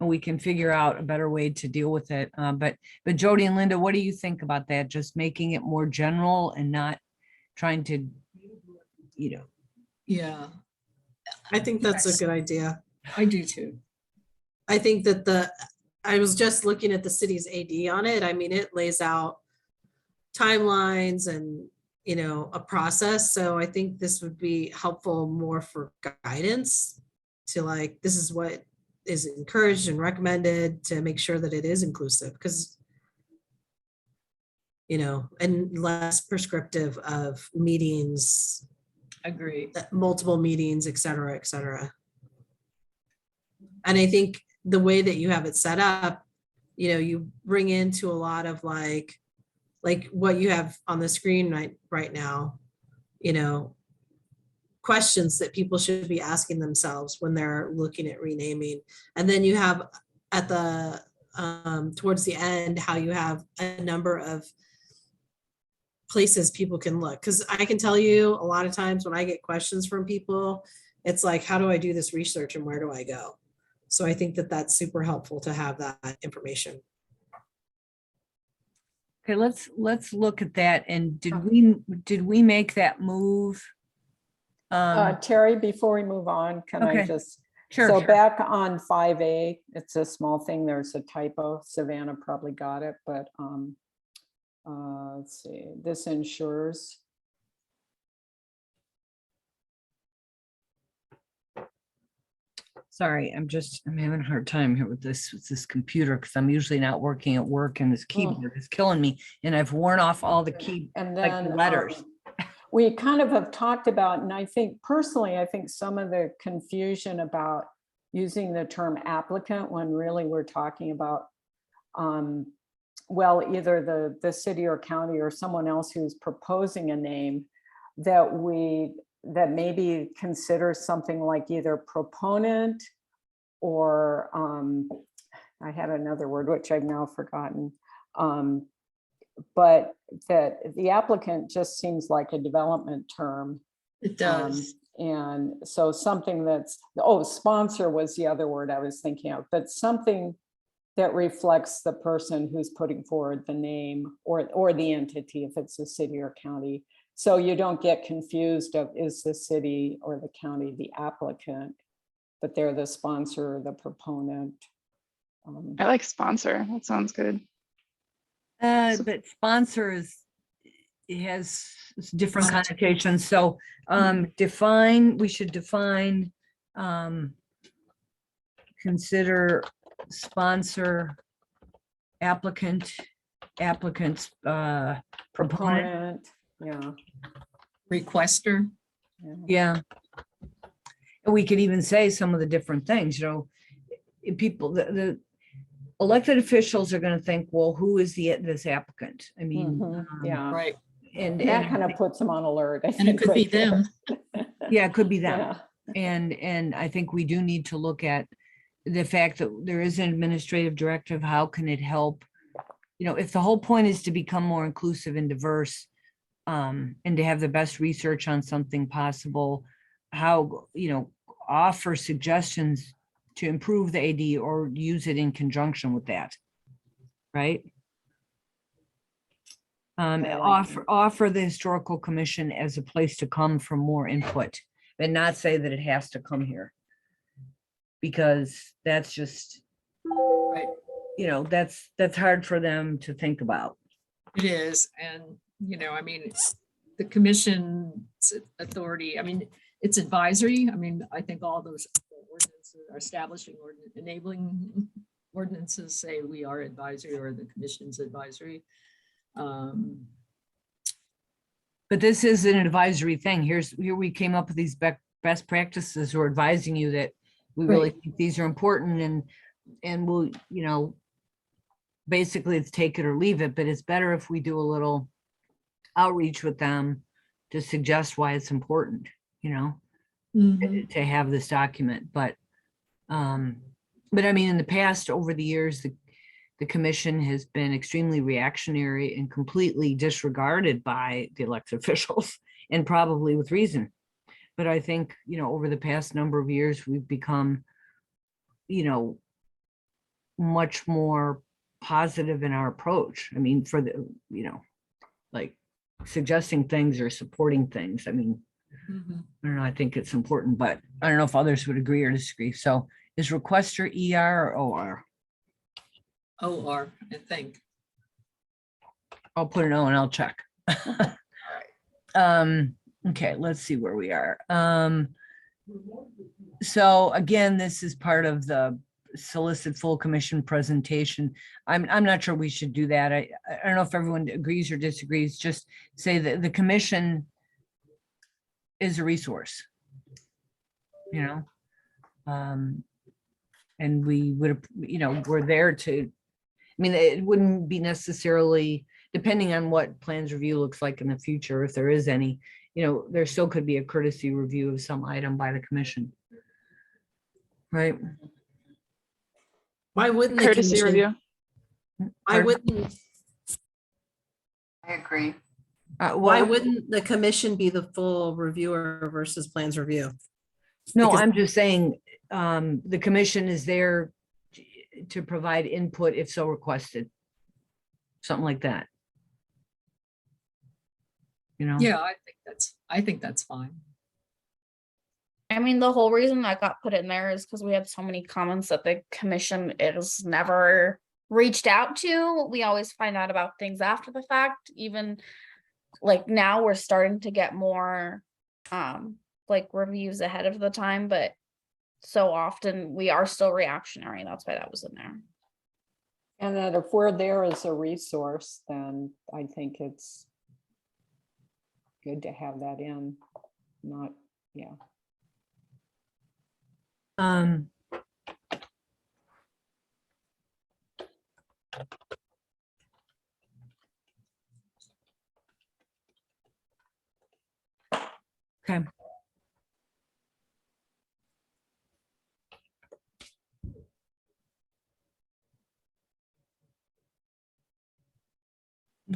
and we can figure out a better way to deal with it. But Jody and Linda, what do you think about that? Just making it more general and not trying to, Yeah, I think that's a good idea. I do too. I think that I was just looking at the city's AD on it. I mean, it lays out timelines and, a process. So I think this would be helpful more for guidance to like, this is what is encouraged and recommended to make sure that it is inclusive, because, and less prescriptive of meetings, Agree. multiple meetings, et cetera, et cetera. And I think the way that you have it set up, you bring into a lot of like what you have on the screen right now, questions that people should be asking themselves when they're looking at renaming. And then you have at the towards the end, how you have a number of places people can look. Because I can tell you a lot of times when I get questions from people, it's like, how do I do this research and where do I go? So I think that that's super helpful to have that information. okay, let's look at that. And did we make that move? Terry, before we move on, can I Okay. just, Sure. so sure. back on 5A, it's a small thing, there's a typo, Savannah probably got it, but let's see, this ensures. Sorry, I'm having a hard time here with this computer, because I'm usually not working at work and this keyboard is killing me, and I've worn off all the key, And like then the letters. we kind of have talked about, and I think personally, I think some of the confusion about using the term applicant when really we're talking about, well, either the city or county or someone else who's proposing a name, that maybe consider something like either proponent or I had another word which I've now forgotten. But that the applicant just seems like a development term. It does. And so something that's, sponsor was the other word I was thinking of, but something that reflects the person who's putting forward the name or the entity, if it's a city or county. So you don't get confused of, is the city or the county the applicant, but they're the sponsor or the proponent. I like sponsor. That sounds good. But sponsor it has different connotations. So we should define, consider sponsor, applicants, proponent. Yeah. Requester. Yeah. And we could even say some of the different things, people, the elected officials are going to think, well, who is this applicant? I mean, Yeah. Right. And That kind of puts them on alert. I And it think, could be right there. them. yeah, it could be them. Yeah. And I think we do need to look at the fact that there is an administrative directive. How can it help? If the whole point is to become more inclusive and diverse, and to have the best research on something possible, how, offer suggestions to improve the AD or use it in conjunction with that. Right? Offer the historical commission as a place to come for more input and not say that it has to come here. Because that's just, Right. that's hard for them to think about. It is, and, I mean, it's the commission's authority, I mean, it's advisory, I mean, I think all those ordinances are establishing or enabling ordinances say we are advisory or the commission's advisory. But this is an advisory thing. Here we came up with these best practices. We're advising you that we really think these are important and we'll, basically it's take it or leave it, but it's better if we do a little outreach with them to suggest why it's important, Mhm. to have this document. But I mean, in the past, over the years, the commission has been extremely reactionary and completely disregarded by the elected officials, and probably with reason. But I think, over the past number of years, we've become, much more positive in our approach. I mean, for the, like suggesting things or supporting things. I mean, Mhm. I don't know, I think it's important, but I don't know if others would agree or disagree. So is requester ER or OR? OR, I think. I'll put an O and I'll check. Okay, let's see where we are. So again, this is part of the solicit full commission presentation. I'm not sure we should do that. I don't know if everyone agrees or disagrees. Just say that the commission is a resource. And we would, we're there to, I mean, it wouldn't be necessarily, depending on what plans review looks like in the future, if there is any, there still could be a courtesy review of some item by the commission. Right? Why wouldn't the Courtesy commission, review. why Pardon? wouldn't, I agree. why wouldn't the commission be the full reviewer versus plans review? No, because- I'm just saying, the commission is there to provide input if so requested. Something like that. Yeah, I think that's fine. I mean, the whole reason that got put in there is because we had so many comments that the commission is never reached out to. We always find out about things after the fact. Even like now we're starting to get more like reviews ahead of the time, but so often we are still reactionary. That's why that was in there. And that if we're there as a resource, then I think it's good to have that in, not, yeah. Okay.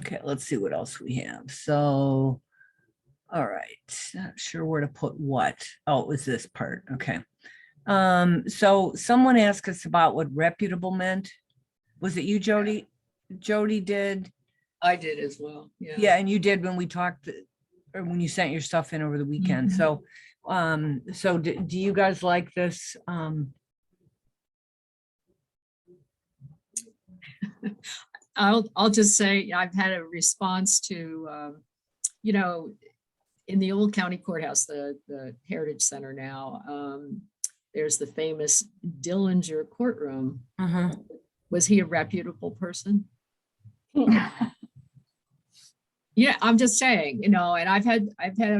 Okay, let's see what else we have. So, all right, not sure where to put what. Oh, it was this part. Okay. So someone asked us about what reputable meant. Was it you, Jody? Jody did. I did as well, yeah. Yeah, and you did when we talked, or when you sent your stuff in over the weekend. Mhm. So do you guys like this? I'll just say I've had a response to, in the old county courthouse, the Heritage Center now, there's the famous Dillinger courtroom. Was he a reputable person? Yeah, I'm just saying, and I've had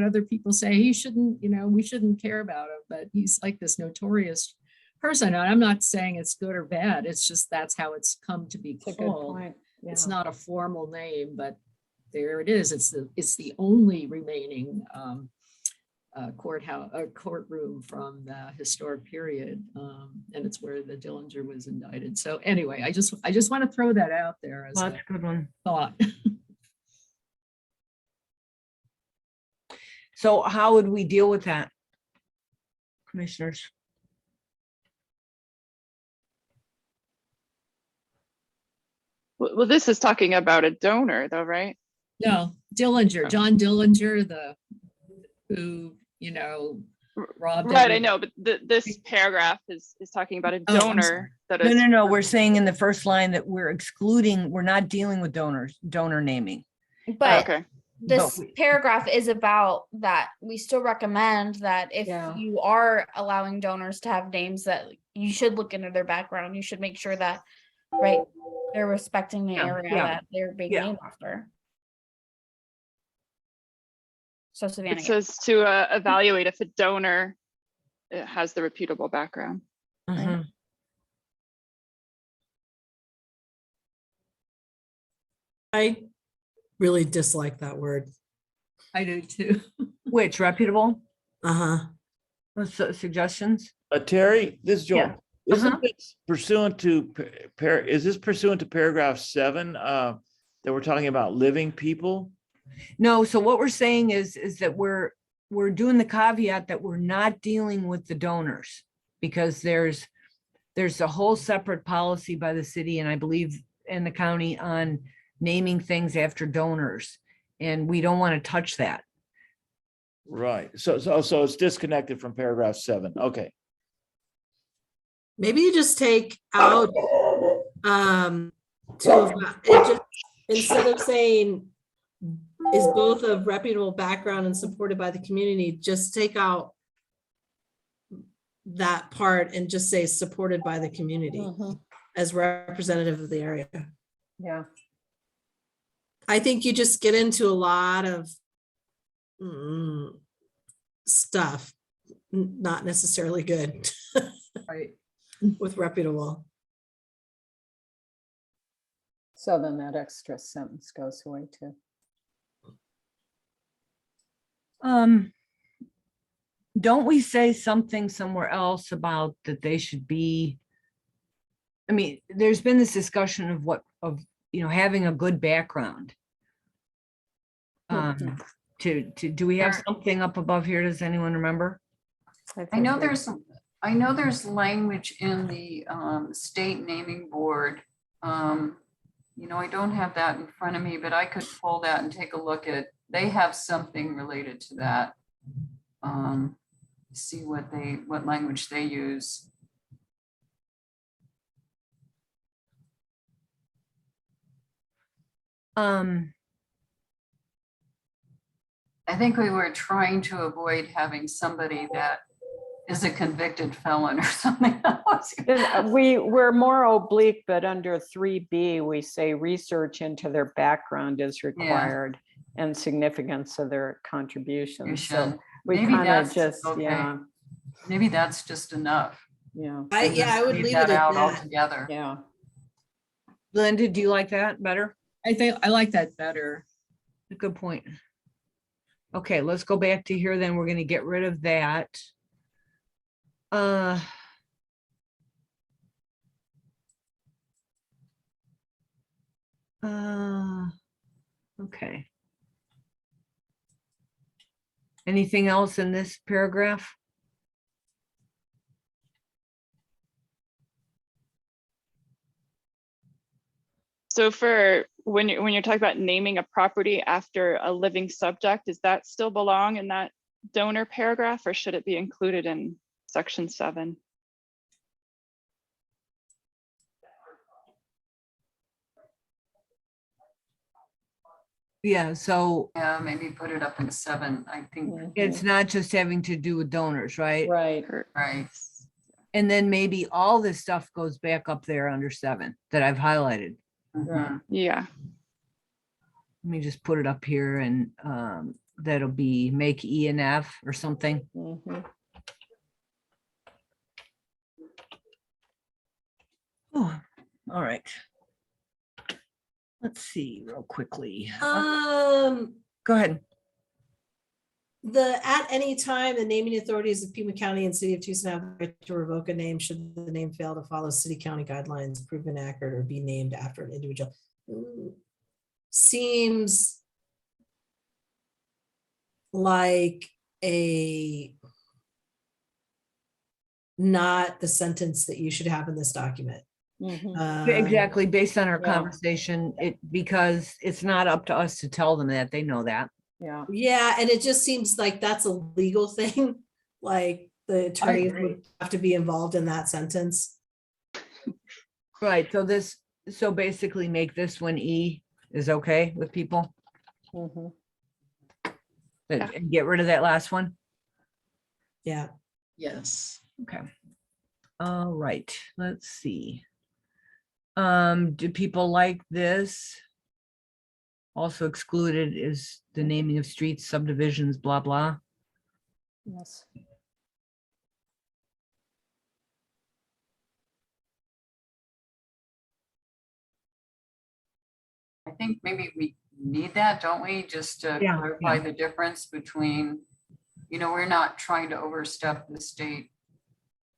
other people say he shouldn't, we shouldn't care about him, but he's like this notorious person. And I'm not saying it's good or bad. It's just that's how it's come to be It's a good called. point. Yeah. It's not a formal name, but there it is. It's the only remaining courtroom from the historic period, and it's where the Dillinger was indicted. So anyway, I just want to throw that out there as Well, that's a a good one. thought. So how would we deal with that? Commissioners? Well, this is talking about a donor though, right? No, Dillinger, John Dillinger, who, robbed. Right, I everybody. know, but this paragraph is talking about a Oh, I'm donor sorry. that No, is. no, we're saying in the first line that we're excluding, we're not dealing with donor naming. But Okay, this we- paragraph is about that. We still recommend that if Yeah. you are allowing donors to have names, that you should look into their background. You should make sure that, right, they're respecting the Yeah, area yeah, that they're being yeah. named after. So Savannah. it says to evaluate if a donor has the reputable background. Mhm. I really dislike that word. I do too. Which reputable? Uh-huh. Suggestions? Terry, this is Yeah. Joel. Isn't Uh-huh. this pursuant to, is this pursuant to paragraph 7, that we're talking about living people? No, so what we're saying is that we're doing the caveat that we're not dealing with the donors, because there's a whole separate policy by the city and I believe in the county on naming things after donors. And we don't want to touch that. Right. So it's disconnected from paragraph 7. Okay. Maybe you just take out two of it, just instead of saying is both of reputable background and supported by the community, just take out that part and just say supported by the community as representative of the area. Yeah. I think you just get into a lot of stuff, not necessarily good Right. with reputable. So then that extra sentence goes away too. Don't we say something somewhere else about that they should be? I mean, there's been this discussion of having a good background. Do we have something up above here? Does anyone remember? I know there's language in the state naming board. I don't have that in front of me, but I could pull that and take a look at, they have something related to that. See what language they use. I think we were trying to avoid having somebody that is a convicted felon or something else. We're more oblique, but under 3B, we say research into their background is required and significance of their contributions. So we Maybe kind of that's just, okay. yeah, Maybe that's just enough. yeah, I would leave it at out that. altogether. yeah. Linda, do you like that better? I think I like that better. Good point. Okay, let's go back to here then. We're going to get rid of that. Okay. Anything else in this paragraph? So for when you're talking about naming a property after a living subject, does that still belong in that donor paragraph, or should it be included in section 7? Yeah, so Yeah, maybe put it up in 7, I think. it's not just having to do with donors, right? Right. Right. And then maybe all this stuff goes back up there under 7 that I've highlighted. Mhm. Yeah. Let me just put it up here and that'll be make E and F or something. Mhm. Oh, all right. Let's see real quickly. Um, Go ahead. the at any time, the naming authorities of Pima County and City of Tucson have the right to revoke a name should the name fail to follow city county guidelines, prove inaccurate, or be named after an individual. Seems like not the sentence that you should have in this document. Mhm. Exactly, based on our Yeah. conversation, because it's not up to us to tell them that, they know that. Yeah. Yeah, and it just seems like that's a legal thing, like the attorneys agree. would have to be involved in that sentence. Right, so basically make this one E is okay with people, Mhm. and get rid of that last one. Yeah. Yes. Okay. All right, let's see. Do people like this? Also excluded is the naming of streets, subdivisions, blah, blah. Yes. I think maybe we need that, don't we? Just to Yeah, clarify yeah. the difference between, we're not trying to overstep the state.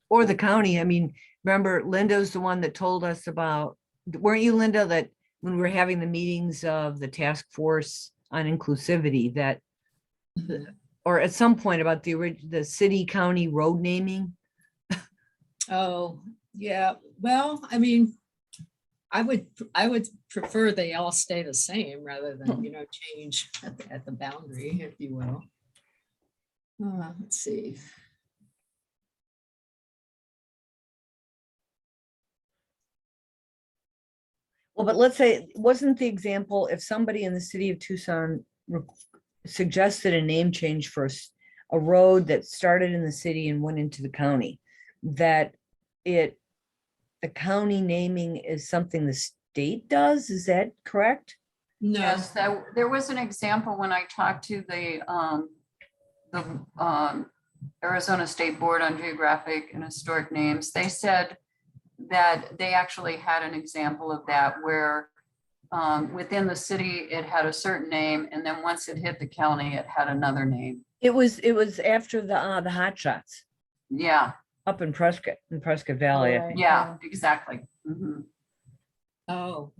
Or the county. I mean, remember Linda's the one that told us about, weren't you, Linda, that when we were having the meetings of the task force on inclusivity that, or at some point about the city county road naming? Oh, yeah. Well, I mean, I would prefer they all stay the same rather than, change at the boundary, if you will. Let's see. Well, but let's say, wasn't the example, if somebody in the city of Tucson suggested a name change for a road that started in the city and went into the county, that the county naming is something the state does, is that correct? No, Yes, there was an example when I talked to the Arizona State Board on Geographic and Historic Names. They said that they actually had an example of that where within the city, it had a certain name, and then once it hit the county, it had another name. It was after the hot shots Yeah, up in Prescott Valley. I Right. think. yeah, exactly. Mhm. oh,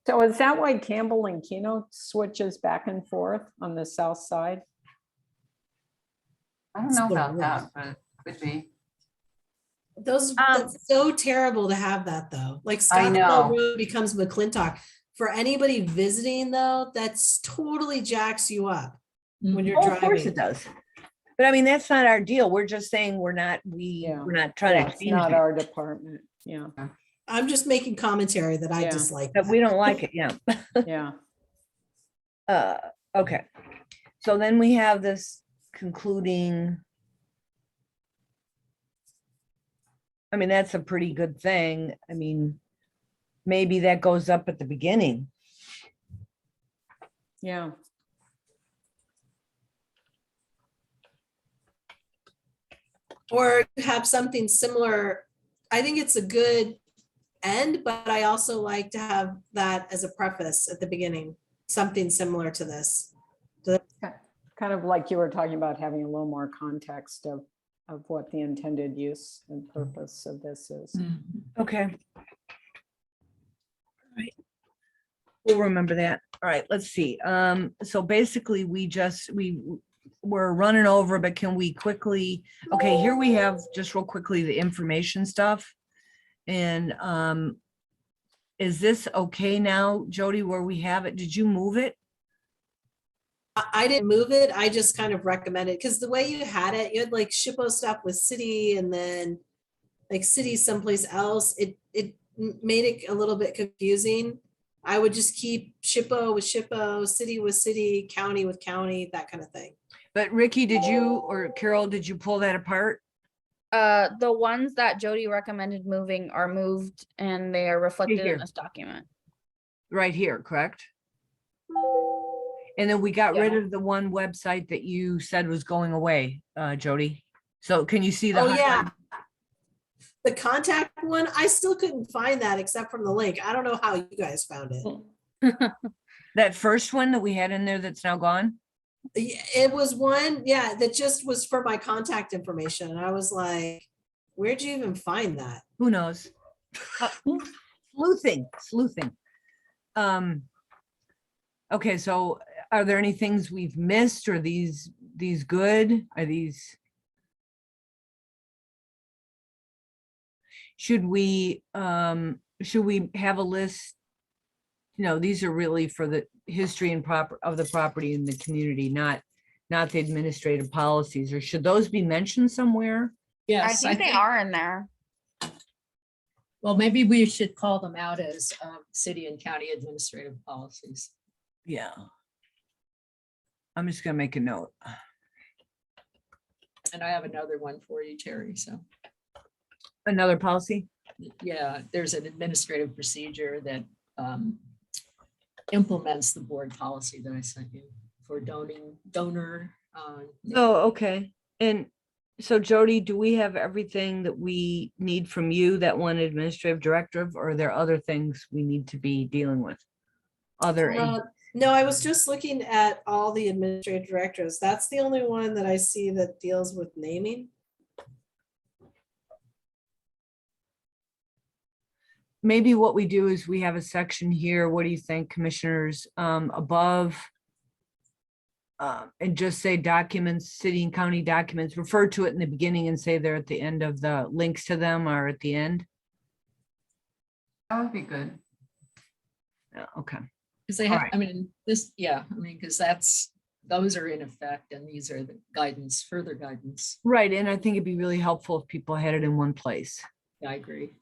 So is that why Campbell and Keno switches back and forth on the south side? I don't know about that, but could be. That's so terrible to have that though. Like I know. Scottsdale Road becomes McClintock. For anybody visiting though, that's totally jacks you up when you're Oh, of course it driving. does. But I mean, that's not our deal. We're just saying we're not Yeah. trying Yeah, to it's change not it, our department. Yeah, I'm just making commentary that I Yeah. dislike. that we don't like it, yeah. yeah. Okay. So then we have this concluding. I mean, that's a pretty good thing. I mean, maybe that goes up at the beginning. Yeah. Or have something similar. I think it's a good end, but I also like to have that as a preface at the beginning, something similar to this. Kind of like you were talking about having a little more context of what the intended use and purpose of this is. Okay. All right. We'll remember that. All right, let's see. So basically we're running over, but can we quickly, okay, here we have just real quickly the information stuff. And is this okay now, Jody, where we have it? Did you move it? I didn't move it. I just kind of recommend it because the way you had it, you had like SHPO stuff with city and then like city someplace else. It made it a little bit confusing. I would just keep SHPO with SHPO, city with city, county with county, that kind of thing. But Ricky, did you, or Carol, did you pull that apart? The ones that Jody recommended moving are moved and they are reflected Here. in this document. Right here, correct? And then we got rid Yeah. of the one website that you said was going away, Jody. So can you see the? Oh, yeah. The contact one, I still couldn't find that except from the link. I don't know how you guys found it. That first one that we had in there that's now gone? It was one, yeah, that just was for my contact information. And I was like, where'd you even find that? Who knows? Sleuthing. Okay, so are there any things we've missed? Or these good? Are these? should we have a list? No, these are really for the history and of the property in the community, not the administrative policies, or should those be mentioned somewhere? I Yes, think they are in there. well, maybe we should call them out as city and county administrative policies. Yeah. I'm just gonna make a note. And I have another one for you, Terry, so. Another policy? Yeah, there's an administrative procedure that implements the board policy that I sent you for donor. Oh, okay. And so Jody, do we have everything that we need from you, that one administrative director, or are there other things we need to be dealing with? No, I was just looking at all the administrative directors. That's the only one that I see that deals with naming. Maybe what we do is we have a section here. What do you think, commissioners, above? And just say documents, city and county documents, refer to it in the beginning and say they're at the end of the links to them are at the end. That would be good. Yeah, okay. Because they All have, right. I mean, because those are in effect and these are the guidance, further guidance. Right. And I think it'd be really helpful if people had it in one place. Yeah, I agree.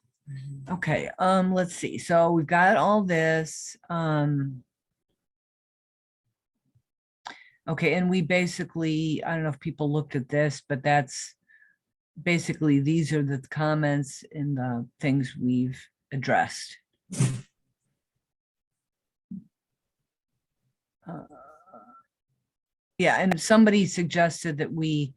Okay, let's see. So we've got all this. Okay, and we basically, I don't know if people looked at this, but that's basically, these are the comments and the things we've addressed. Yeah, and somebody suggested that we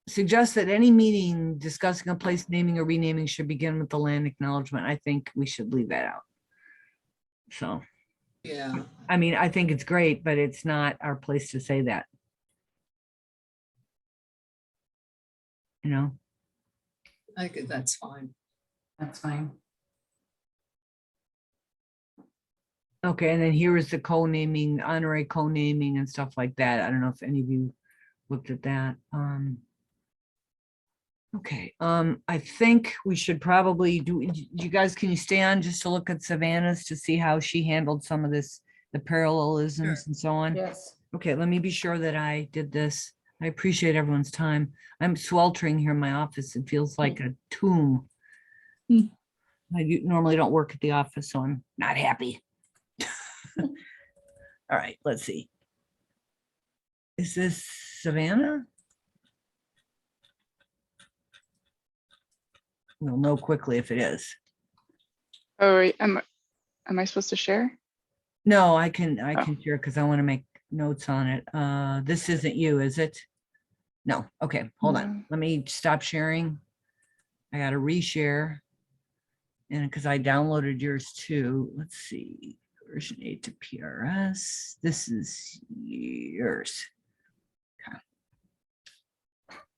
suggest that any meeting discussing a place naming or renaming should begin with the land acknowledgement. I think we should leave that out. So, Yeah, I mean, I think it's great, but it's not our place to say that. You know? I think that's fine. That's fine. Okay, and then here is the co-naming, honorary co-naming and stuff like that. I don't know if any of you looked at that. Okay, I think we should probably you guys, can you stay on just to look at Savannah's to see how she handled some of this, the parallelisms and so on? Yes. Okay, let me be sure that I did this. I appreciate everyone's time. I'm sweltering here in my office. It feels like a tomb. Hmm. Normally don't work at the office, so I'm not happy. All right, let's see. Is this Savannah? We'll know quickly if it is. Oh, wait, am I supposed to share? No, I can share because I want to make notes on it. This isn't you, is it? No, okay, hold on. Let me stop sharing. I gotta reshare. And because I downloaded yours too. Let's see, version 8 to PRS. This is yours. Okay.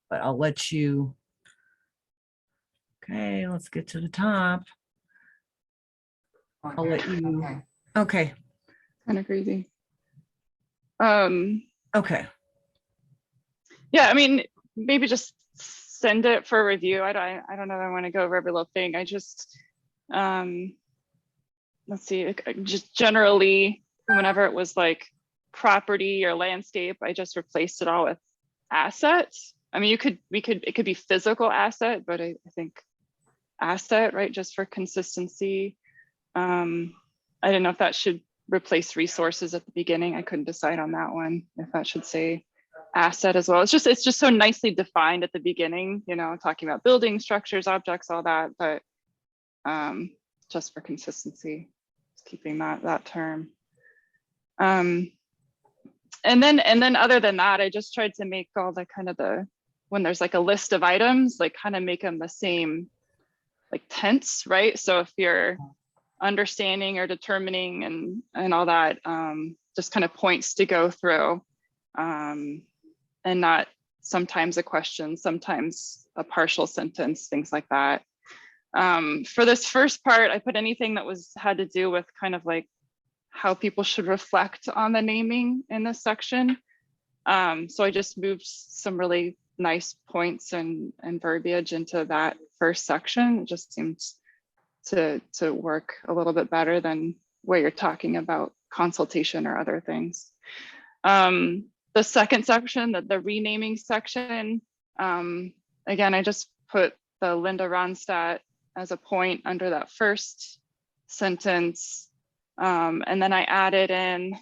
But I'll let you. Okay, let's get to the top. I'll let you. Okay. Okay, Kind of crazy. okay. Yeah, I mean, maybe just send it for review. I don't know that I want to go over every little thing. I just, let's see, just generally, whenever it was like property or landscape, I just replaced it all with assets. I mean, it could be physical asset, but I think asset, right? Just for consistency. I didn't know if that should replace resources at the beginning. I couldn't decide on that one, if that should say asset as well. It's just so nicely defined at the beginning, you know, talking about buildings, structures, objects, all that, but just for consistency, just keeping that term. And then other than that, I just tried to make all the kind of when there's like a list of items, like kind of make them the same, like tense, right? So if you're understanding or determining and all that, just kind of points to go through, and not sometimes a question, sometimes a partial sentence, things like that. For this first part, I put anything that had to do with kind of like how people should reflect on the naming in this section. So I just moved some really nice points and verbiage into that first section. It just seems to work a little bit better than where you're talking about consultation or other things. The second section, the renaming section, again, I just put the Linda Ronstadt as a point under that first sentence. And then I added in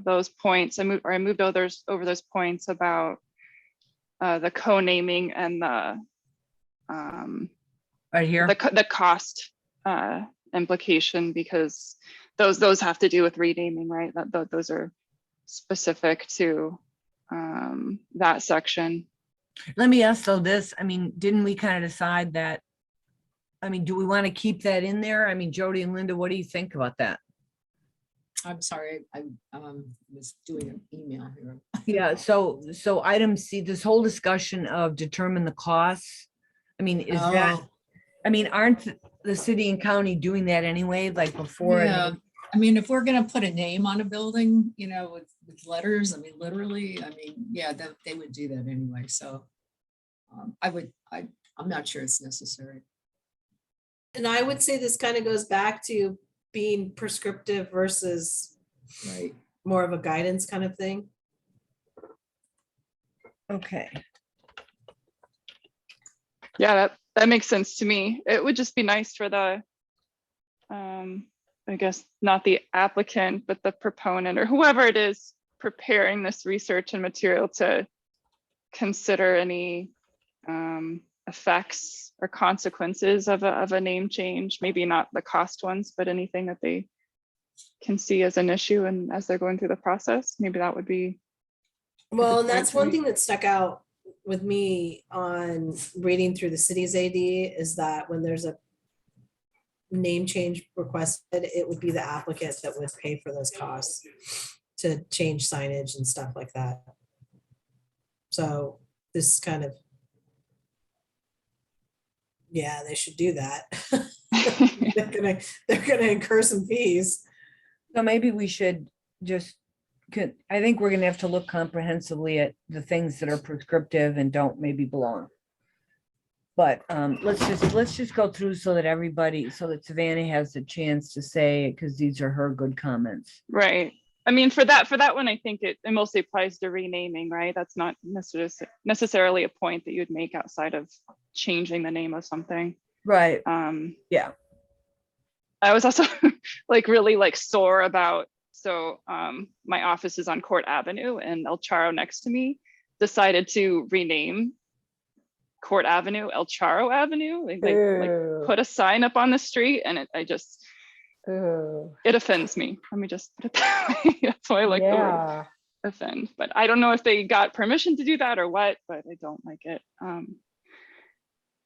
those points. I moved over those points about the co-naming and the Right here. the cost implication, because those have to do with renaming, right? Those are specific to that section. Let me ask though this, I mean, didn't we kind of decide that? I mean, do we want to keep that in there? I mean, Jody and Linda, what do you think about that? I'm sorry, I was doing an email here. Yeah, so item C, this whole discussion of determine the costs. I mean, is that, Oh, I mean, aren't the city and county doing that anyway, like before? yeah. I mean, if we're gonna put a name on a building, you know, with letters, I mean, literally, I mean, yeah, they would do that anyway, so. I'm not sure it's necessary. And I would say this kind of goes back to being prescriptive versus Right. more of a guidance kind of thing. Okay, Yeah, that makes sense to me. It would just be nice for the, I guess, not the applicant, but the proponent or whoever it is preparing this research and material to consider any effects or consequences of a name change, maybe not the cost ones, but anything that they can see as an issue and as they're going through the process. Maybe that would be. Well, and point that's to one me. thing that stuck out with me on reading through the city's AD is that when there's a name change requested, it would be the applicant that would pay for those costs to change signage and stuff like that. So this kind of, yeah, they should do that. They're gonna incur some fees. so maybe we should just, I think we're gonna have to look comprehensively at the things that are prescriptive and don't maybe belong. But let's just go through so that everybody, so that Savannah has the chance to say, because these are her good comments. Right. I mean, for that one, I think it mostly applies to renaming, right? That's not necessarily a point that you'd make outside of changing the name of something. Right, yeah. I was also like really like sore about, so my office is on Court Avenue and El Charro next to me decided to rename Court Avenue El Charro Avenue. Like put a sign up on the street and it offends me. Let me just put it that way. That's why I like the word offend. But I don't know if they got permission to do that or what, but I don't like it.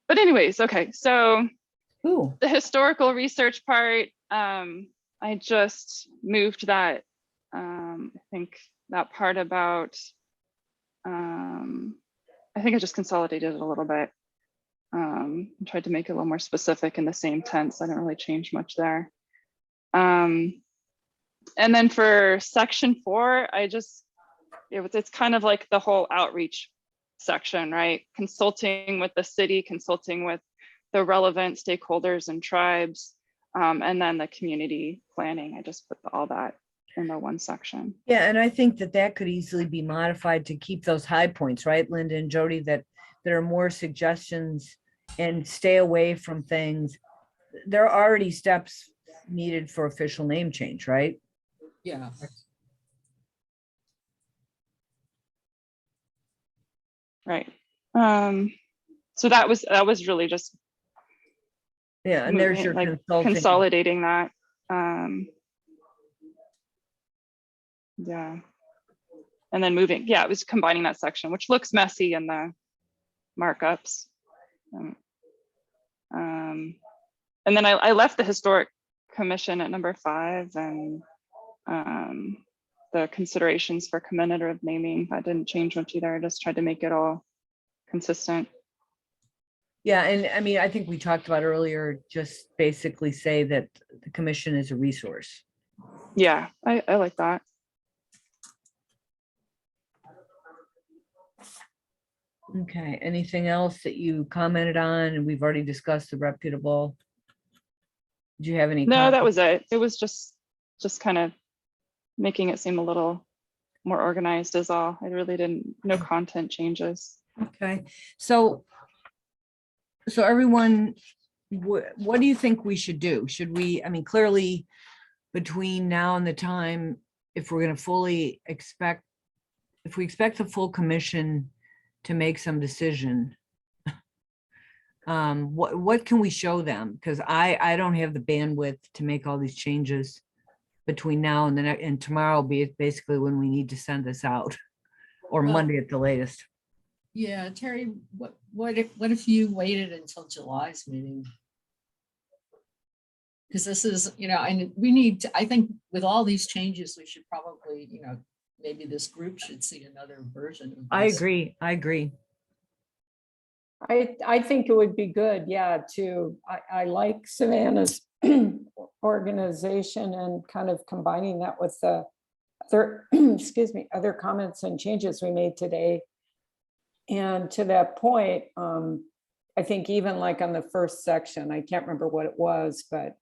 But anyways, okay. So Ooh, the historical research part, I just moved that, I think that part about, I think I just consolidated it a little bit. And tried to make it a little more specific in the same tense. I didn't really change much there. And then for section 4, it's kind of like the whole outreach section, right? Consulting with the city, consulting with the relevant stakeholders and tribes, and then the community planning. I just put all that in the one section. yeah, and I think that could easily be modified to keep those high points, right, Linda and Jody, that there are more suggestions and stay away from things. There are already steps needed for official name change, right? Yeah. Right. So that was really just, Yeah, and there's your like consulting. consolidating that. Yeah. And then moving, yeah, it was combining that section, which looks messy in the markups. And then I left the historic commission at number 5 and the considerations for commemorative naming. I didn't change much either. I just tried to make it all consistent. Yeah, and I mean, I think we talked about earlier, just basically say that the commission is a resource. Yeah, I like that. Okay, anything else that you commented on? And we've already discussed the reputable. Do you have any? No, that comments? was it. It was just kind of making it seem a little more organized is all. I really didn't, no content changes. Okay, so everyone, what do you think we should do? Should we, I mean, clearly between now and the time, if we're gonna fully expect, if we expect the full commission to make some decision, what can we show them? Because I don't have the bandwidth to make all these changes between now and and tomorrow will be basically when we need to send this out, or Well- Monday at the latest. Yeah, Terry, what if you waited until July's meeting? Because this is, and we need to, I think with all these changes, we should probably, maybe this group should see another version of I this. agree, I agree. I think it would be good, yeah, I like Savannah's organization and kind of combining that with the other, excuse me, other comments and changes we made today. And to that point, I think even like on the first section, I can't remember what it was, but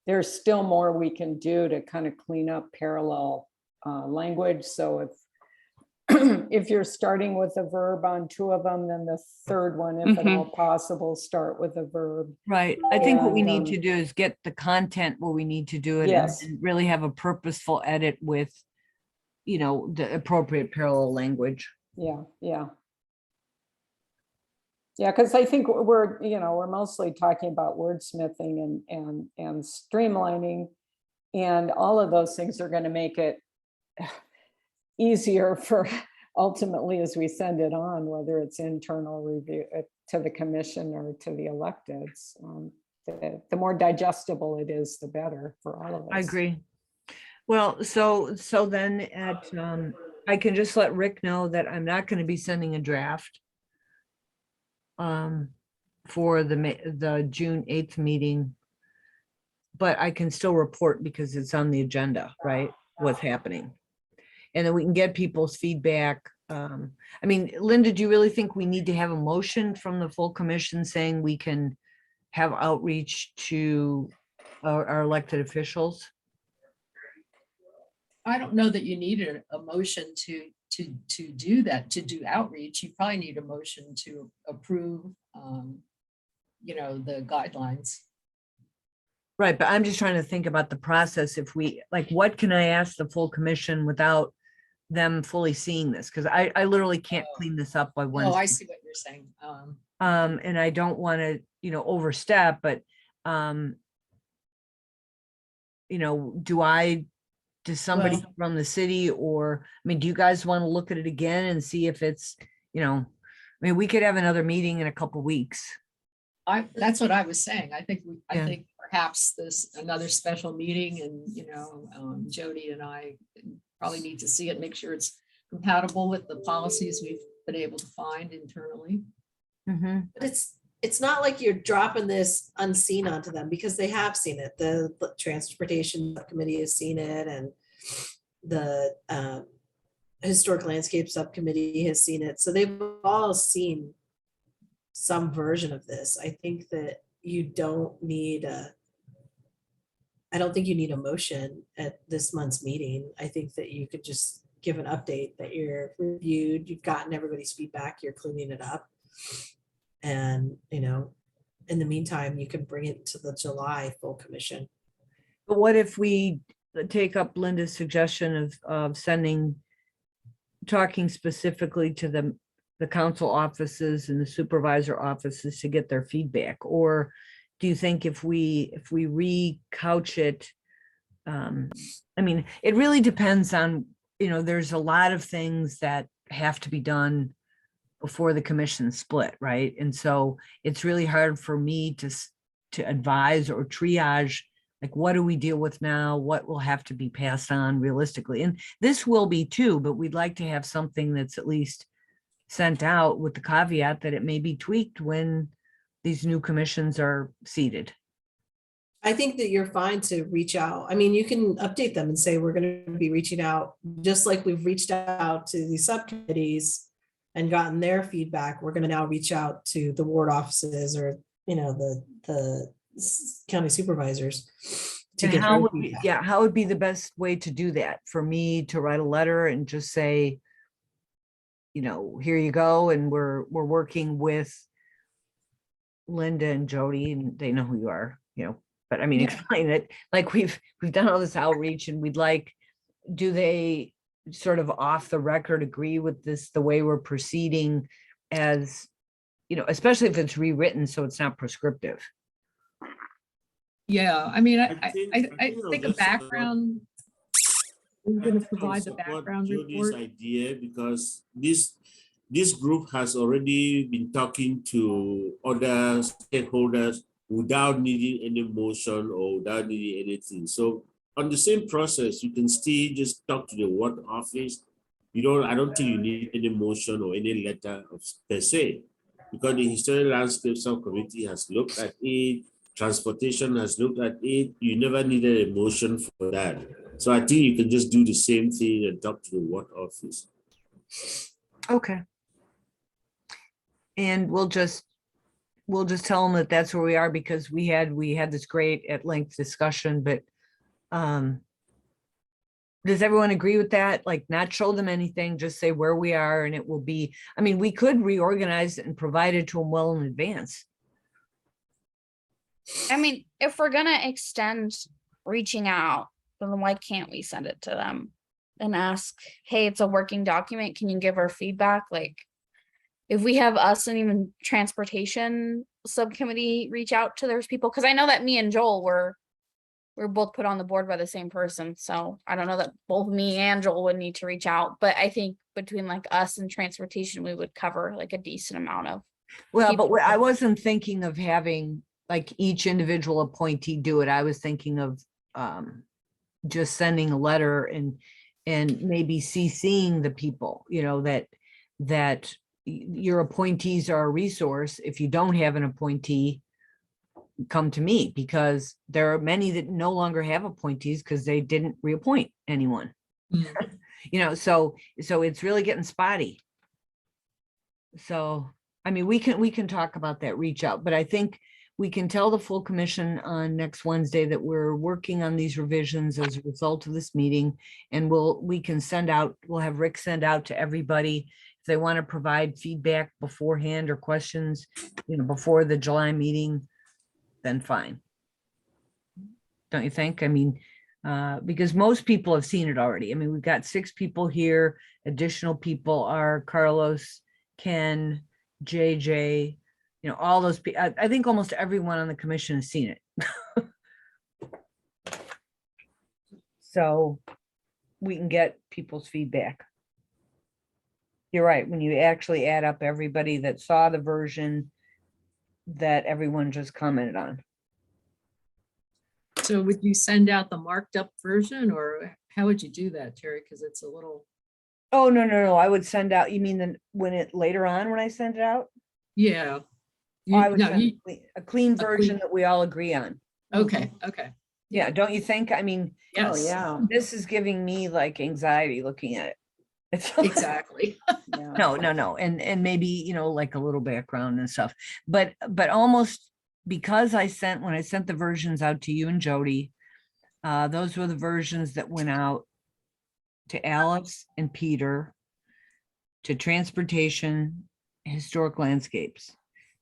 there's still more we can do to kind of clean up parallel language. So if if you're starting with a verb on two of them, then the third one, if at all possible, start with a verb. Right. I think what we And, need to do is get the content where we need to do it. Yes. And really have a purposeful edit with, the appropriate parallel language. Yeah, yeah. Yeah, because I think we're mostly talking about wordsmithing and streamlining. And all of those things are going to make it easier for ultimately as we send it on, whether it's internal review to the commission or to the electeds. The more digestible it is, the better for all of us. I agree. Well, so then I can just let Rick know that I'm not going to be sending a draft for the June 8th meeting, but I can still report because it's on the agenda, right? What's happening. And then we can get people's feedback. I mean, Linda, do you really think we need to have a motion from the full commission saying we can have outreach to our elected officials? I don't know that you need a motion to do that, to do outreach. You probably need a motion to approve, the guidelines. Right, but I'm just trying to think about the process. If we, like, what can I ask the full commission without them fully seeing this? Because I literally can't clean this up by Oh, I Wednesday. see what you're saying. And I don't want to, overstep, but does somebody Well- from the city, or, I mean, do you guys want to look at it again and see if it's, I mean, we could have another meeting in a couple weeks. That's what I was saying. I think Yeah. perhaps another special meeting and, Jody and I probably need to see it, make sure it's compatible with the policies we've been able to find internally. Mhm. But it's not like you're dropping this unseen onto them because they have seen it. The transportation subcommittee has seen it, and the historic landscape subcommittee has seen it. So they've all seen some version of this. I think that you don't need I don't think you need a motion at this month's meeting. I think that you could just give an update that you're reviewed, you've gotten everybody's feedback, you're cleaning it up. And, in the meantime, you can bring it to the July full commission. But what if we take up Linda's suggestion of talking specifically to the council offices and the supervisor offices to get their feedback? Or do you think if we recouch it, I mean, it really depends on, there's a lot of things that have to be done before the commission split, right? And so it's really hard for me to advise or triage, like, what do we deal with now? What will have to be passed on realistically? And this will be too, but we'd like to have something that's at least sent out with the caveat that it may be tweaked when these new commissions are seated. I think that you're fine to reach out. I mean, you can update them and say, we're going to be reaching out, just like we've reached out to the subcommittees and gotten their feedback, we're gonna now reach out to the ward offices or, the county supervisors to And get how their would be, feedback. yeah, how would be the best way to do that? For me to write a letter and just say, here you go, and we're working with Linda and Jody, and they know who you are, but I mean, Yeah. explain it, like we've done all this outreach and we'd like, do they sort of off the record agree with this, the way we're proceeding as, especially if it's rewritten, so it's not prescriptive. Yeah, I mean, I I think think a that's background. We're I gonna think I'll provide the support background Jody's report. idea because this group has already been talking to other stakeholders without needing any motion or without needing anything. So on the same process, you can still just talk to the ward office. I don't think you need any motion or any letter per se, because the historic landscape subcommittee has looked at it, transportation has looked at it. You never needed a motion for that. So I think you can just do the same thing and talk to the ward office. Okay. And we'll just tell them that that's where we are, because we had this great at length discussion, but does everyone agree with that? Like, not show them anything, just say where we are, and it will be, I mean, we could reorganize it and provide it to them well in advance. I mean, if we're gonna extend reaching out, then why can't we send it to them and ask, hey, it's a working document, can you give our feedback? Like, if we have us and even transportation subcommittee reach out to those people, because I know that me and Joel were both put on the board by the same person, so I don't know that both me and Joel would need to reach out, but I think between like us and transportation, we would cover like a decent amount of. Well, but people. I wasn't thinking of having like each individual appointee do it. I was thinking of just sending a letter and maybe CCing the people, that your appointees are a resource. If you don't have an appointee, come to me, because there are many that no longer have appointees because they didn't reappoint anyone. Mm. So it's really getting spotty. So, I mean, we can talk about that reach out, but I think we can tell the full commission on next Wednesday that we're working on these revisions as a result of this meeting. And we'll have Rick send out to everybody if they want to provide feedback beforehand or questions, before the July meeting, then fine. Don't you think? I mean, because most people have seen it already. I mean, we've got 6 people here. Additional people are Carlos, Ken, JJ, all those people. I think almost everyone on the commission has seen it. So we can get people's feedback. You're right. When you actually add up everybody that saw the version that everyone just commented on. So would you send out the marked up version, or how would you do that, Terry? Because it's a little, Oh, no. I would send out, you mean later on when I send it out? yeah. Oh, I would No, send a clean version clean- that we all agree on. okay. Yeah, don't you think? I mean, Oh, Yes, yeah. this is giving me like anxiety looking at it. It's exactly. Yeah. no. And maybe, like a little background and stuff, but almost, because when I sent the versions out to you and Jody, those were the versions that went out to Alice and Peter, to transportation, historic landscapes.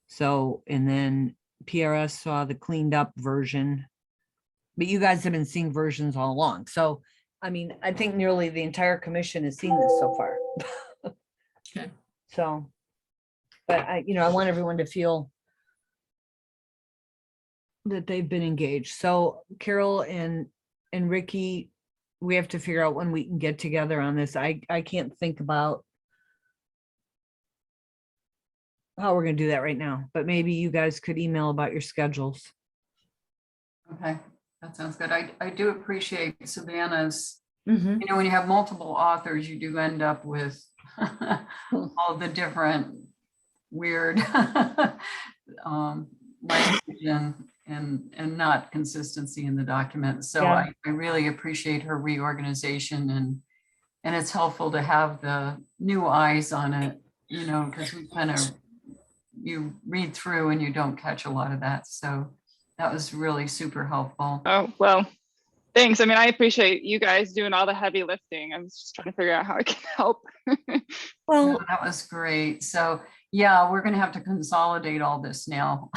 So, and then PRS saw the cleaned up version, but you guys have been seeing versions all along. So, I mean, I think nearly the entire commission has seen this so far. Okay. So, but I want everyone to feel that they've been engaged. So Carol and Ricky, we have to figure out when we can get together on this. I can't think about how we're gonna do that right now, but maybe you guys could email about your schedules. Okay, that sounds good. I do appreciate Savannah's, Mm-hmm. when you have multiple authors, you do end up with all the different weird language and not consistency in the document. So Yeah. I really appreciate her reorganization, and it's helpful to have the new eyes on it you know, because we kind of, you read through and you don't catch a lot of that. So that was really super helpful. Oh, well, thanks. I mean, I appreciate you guys doing all the heavy lifting. I'm just trying to figure out how I can help. Well, No, that was great. So yeah, we're gonna have to consolidate all this now.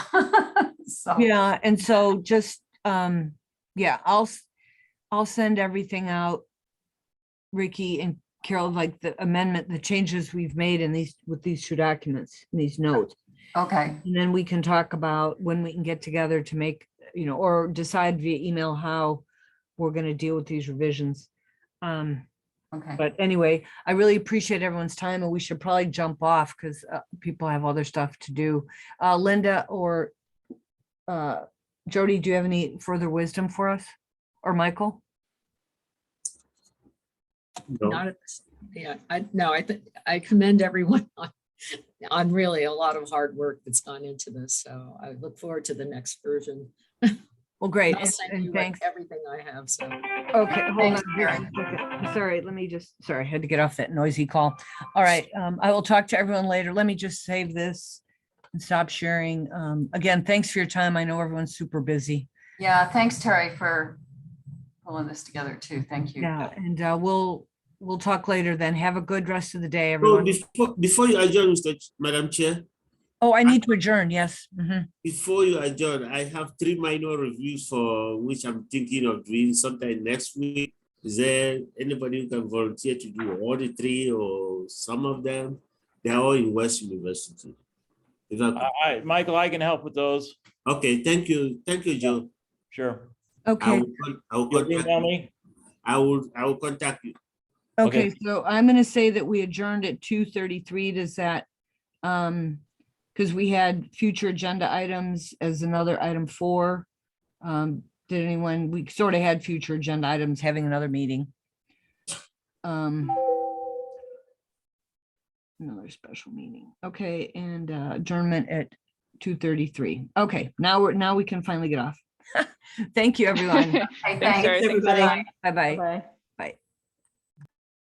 So, yeah, and so just, yeah, I'll send everything out. Ricky and Carol, like the amendment, the changes we've made in these, with these two documents, in these notes. okay, And then we can talk about when we can get together to make, you know, or decide via email how we're gonna deal with these revisions. okay. But anyway, I really appreciate everyone's time, and we should probably jump off because people have other stuff to do. Linda or Jody, do you have any further wisdom for us? Or Michael? No. Not at this, yeah, I think I commend everyone on really a lot of hard work that's gone into this. So I look forward to the next version. Well, great. I'll send And you thanks. everything I have, so. Okay, hold on. Thanks, just a Karen. second. Sorry, let me just, sorry, I had to get off that noisy call. All right, I will talk to everyone later. Let me just save this and stop sharing. Again, thanks for your time. I know everyone's super busy. Yeah, thanks, Terry, for pulling this together too. Thank you. Yeah, and we'll talk later then. Have a good rest of the day, So everyone. before you adjourn, Madam Chair, Oh, I need to adjourn, yes. Mhm. before you adjourn, I have 3 minor reviews for which I'm thinking of doing sometime next week. Is there anybody who can volunteer to do all the 3 or some of them? They're all in West University. Is that- Michael, I can help with those. Okay, thank you. Thank you, Joe. Sure. Okay, I will You'll contact email you. me? I will contact you. okay, Okay. so I'm gonna say that we adjourned at 2:33. Does that, because we had future agenda items as another item 4. Did anyone, we sort of had future agenda items having another meeting. Another special meeting. Okay, and adjournment at 2:33. Okay, now we can finally get off. Thank you, everyone. Hey, Thanks, Terry. Thanks, everybody. everyone. Bye-bye. Bye.